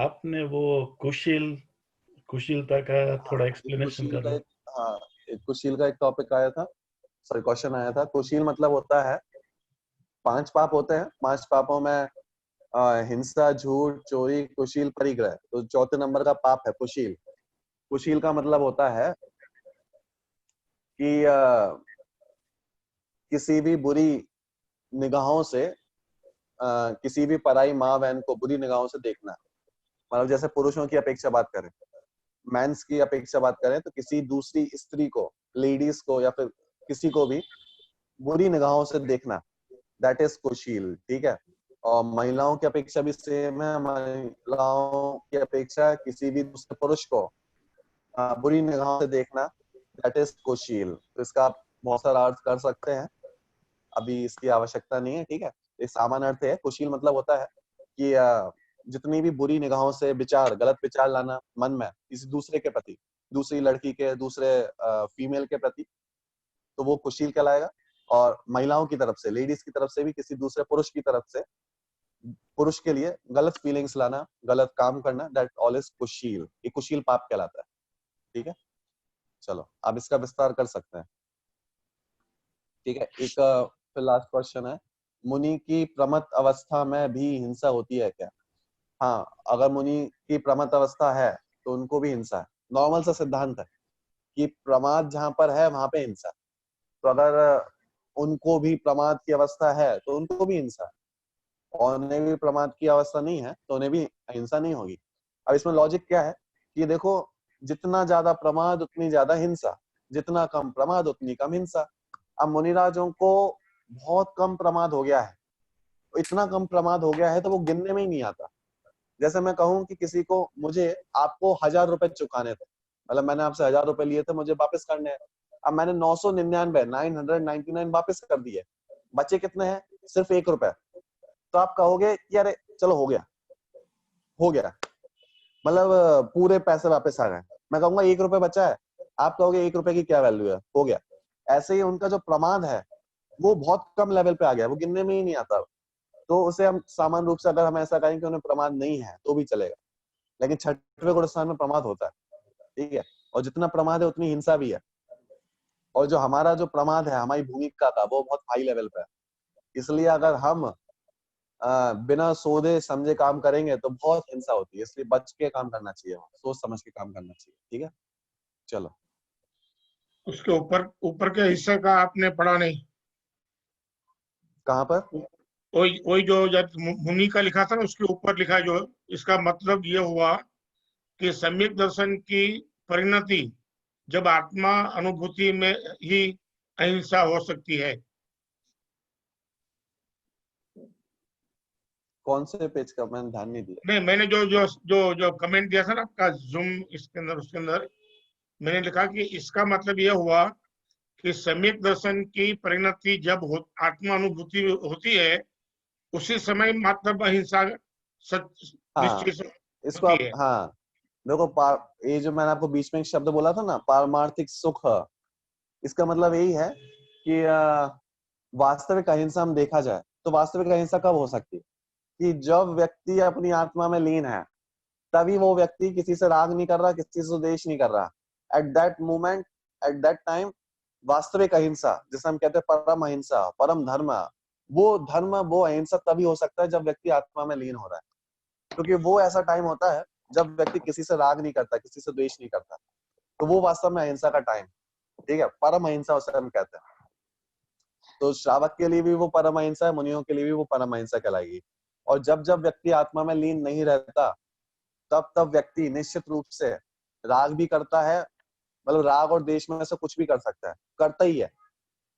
आपने वो कुशीलता का थोड़ा एक्सप्लेनेशन कर दो। हाँ, कुशील का एक टॉपिक आया था, सॉरी क्वेश्चन आया था। कुशील मतलब होता है, 5 पाप होते हैं। 5 पापों में हिंसा, झूठ, चोरी, कुशील, परिग्रह, तो चौथे नंबर का पाप है कुशील। कुशील का मतलब होता है कि किसी भी बुरी निगाहों से किसी भी पराई माँ बहन को बुरी निगाहों से देखना। मतलब जैसे पुरुषों की अपेक्षा बात करें, मेंस की अपेक्षा बात करें, तो किसी दूसरी स्त्री को, लेडीज को, या फिर किसी को भी बुरी निगाहों से देखना, दैट इज कुशील, ठीक है। और महिलाओं की अपेक्षा भी सेम है। महिलाओं की अपेक्षा किसी भी दूसरे पुरुष को बुरी निगाहों से देखना, दैट इज कुशील। तो इसका आप बहुत सारा अर्थ कर सकते हैं, अभी इसकी आवश्यकता नहीं है, ठीक है। ये सामान्य अर्थ है। कुशील मतलब होता है कि जितनी भी बुरी निगाहों से विचार, गलत विचार लाना मन में किसी दूसरे के प्रति, दूसरी लड़की के, दूसरे फीमेल के प्रति, तो वो कुशील कहलाएगा। और महिलाओं की तरफ से, लेडीज की तरफ से भी किसी दूसरे पुरुष की तरफ से पुरुष के लिए गलत फीलिंग्स लाना, गलत काम करना, दैट ऑल इज कुशील। ये कुशील पाप कहलाता है, ठीक है। चलो, आप इसका विस्तार कर सकते हैं, ठीक है। एक फिर लास्ट क्वेश्चन है, मुनि की प्रमत्त अवस्था में भी हिंसा होती है क्या? हाँ, अगर मुनि की प्रमत्त अवस्था है तो उनको भी हिंसा है। नॉर्मल सा सिद्धांत है कि प्रमाद जहां पर है वहां पे हिंसा है। तो अगर उनको भी प्रमाद की अवस्था है तो उनको भी हिंसा है, और उन्हें भी प्रमाद की अवस्था नहीं है तो उन्हें भी हिंसा नहीं होगी। अब इसमें लॉजिक क्या है कि देखो, जितना ज्यादा प्रमाद उतनी ज्यादा हिंसा, जितना कम प्रमाद उतनी कम हिंसा। अब मुनिराजों को बहुत कम प्रमाद हो गया है, इतना कम प्रमाद हो गया है तो वो गिनने में ही नहीं आता। जैसे मैं कहूँ कि किसी को, मुझे आपको 1000 रुपए चुकाने थे, मतलब मैंने आपसे 1000 रुपए लिए थे, मुझे वापस करने हैं। अब मैंने 999 वापस कर दिए, बचे कितने हैं? सिर्फ 1 रुपए। तो आप कहोगे कि अरे चलो हो गया, हो गया, मतलब पूरे पैसे वापस आ गए। मैं कहूंगा 1 रुपए बचा है, आप कहोगे 1 रुपए की क्या वैल्यू है, हो गया। ऐसे ही उनका जो प्रमाद है वो बहुत कम लेवल पे आ गया, वो गिनने में ही नहीं आता। तो उसे हम सामान्य रूप से, अगर हम ऐसा कहें कि उन्हें प्रमाद नहीं है तो भी चलेगा, लेकिन छठवें गुण स्थान में प्रमाद होता है, ठीक है। और जितना प्रमाद है उतनी हिंसा भी है। और जो हमारा जो प्रमाद है हमारी भूमिका का वो बहुत हाई लेवल पे है। इसलिए अगर हम बिना सोचे समझे काम करेंगे तो बहुत हिंसा होती है, इसलिए बच के काम करना चाहिए, सोच समझ के काम करना चाहिए। ठीक है, चलो। उसके ऊपर ऊपर के हिस्से का आपने पढ़ा नहीं? कहाँ पर? वही जो जब मुनि का लिखा था ना, उसके ऊपर लिखा है जो, इसका मतलब ये हुआ कि सम्यक दर्शन की परिणति जब आत्मा अनुभूति में ही अहिंसा हो सकती है। कौन से पेज का? मैंने ध्यान नहीं दिया। नहीं, मैंने जो जो जो जो कमेंट दिया था ना आपका जूम इसके अंदर, उसके अंदर मैंने लिखा कि इसका मतलब यह हुआ कि सम्यक दर्शन की परिणति जब आत्मा अनुभूति होती है, उसी समय मतलब अहिंसा निश्चय से इसको होती आप, है। हाँ देखो, ये जो मैंने आपको बीच में एक शब्द बोला था ना, पारमार्थिक सुख, इसका मतलब यही है कि वास्तविक अहिंसा हम देखा जाए तो वास्तविक अहिंसा कब हो सकती है कि जब व्यक्ति अपनी आत्मा में लीन है, तभी वो व्यक्ति किसी से राग नहीं कर रहा, किसी से द्वेष नहीं कर रहा। At that moment, at that time वास्तविक अहिंसा, जिसे हम कहते हैं परम अहिंसा, परम धर्म, वो अहिंसा तभी हो सकता है जब व्यक्ति आत्मा में लीन हो रहा है, क्योंकि वो ऐसा टाइम होता है जब व्यक्ति किसी से राग नहीं करता, किसी से द्वेष नहीं करता, तो वो वास्तव में अहिंसा का टाइम, ठीक है, परम अहिंसा उसे हम कहते हैं। तो श्रावक के लिए भी वो परम अहिंसा है, मुनियों के लिए भी वो परम अहिंसा कहलाएगी। और जब जब व्यक्ति आत्मा में लीन नहीं रहता, तब तब व्यक्ति निश्चित रूप से राग भी करता है, मतलब राग और द्वेष में से कुछ भी कर सकता है, करता ही है।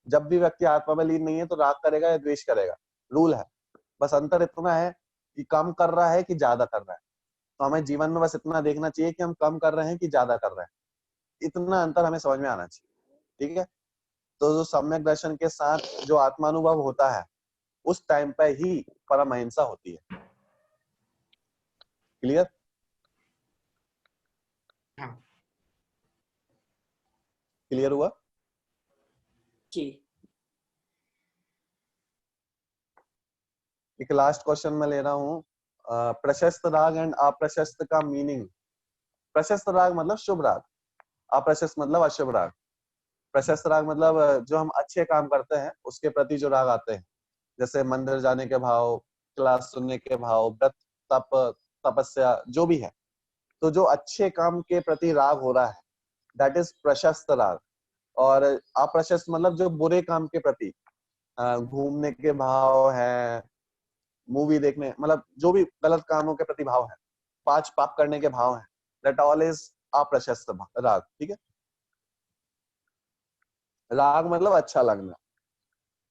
जब भी व्यक्ति आत्मा में लीन नहीं है तो राग करेगा या द्वेष करेगा, रूल है। बस अंतर इतना है कि कम कर रहा है कि ज्यादा कर रहा है। तो हमें जीवन में बस इतना देखना चाहिए कि हम कम कर रहे हैं कि ज्यादा कर रहे हैं, इतना अंतर हमें समझ में आना चाहिए। ठीक है, तो जो सम्यक दर्शन के साथ जो आत्मानुभव होता है, उस टाइम पे ही परम अहिंसा होती है। क्लियर? हाँ। क्लियर हुआ? जी। एक लास्ट क्वेश्चन मैं ले रहा हूँ, प्रशस्त राग एंड अप्रशस्त का मीनिंग। प्रशस्त राग मतलब शुभ राग, अप्रशस्त मतलब अशुभ राग। प्रशस्त राग मतलब जो हम अच्छे काम करते हैं उसके प्रति जो राग आते हैं, जैसे मंदिर जाने के भाव, क्लास सुनने के भाव, व्रत, तप, तपस्या, जो भी है, तो जो अच्छे काम के प्रति राग हो रहा है, दैट इज प्रशस्त राग। और अप्रशस्त मतलब जो बुरे काम के प्रति, घूमने के भाव है, मूवी देखने, मतलब जो भी गलत कामों के प्रति भाव है, 5 पाप करने के भाव है, दैट ऑल इज अप्रशस्त राग। ठीक है, राग मतलब अच्छा लगना,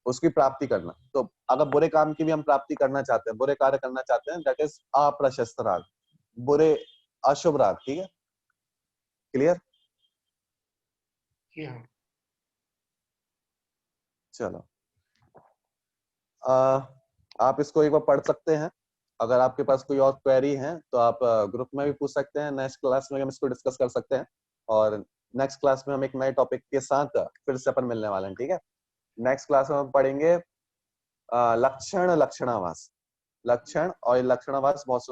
उसकी प्राप्ति करना। तो अगर बुरे काम की भी हम प्राप्ति करना चाहते हैं, बुरे कार्य करना चाहते हैं, दैट इज अप्रशस्त राग, बुरे अशुभ राग। ठीक है, क्लियर? हाँ। चलो, आप इसको एक बार पढ़ सकते हैं। अगर आपके पास कोई और क्वेरी है तो आप ग्रुप में भी पूछ सकते हैं, नेक्स्ट क्लास में हम इसको डिस्कस कर सकते हैं। और नेक्स्ट क्लास में हम एक नए टॉपिक के साथ फिर से अपन मिलने वाले हैं। ठीक है, नेक्स्ट क्लास में हम पढ़ेंगे लक्षण, लक्षणावास। लक्षण और लक्षणावास बहुत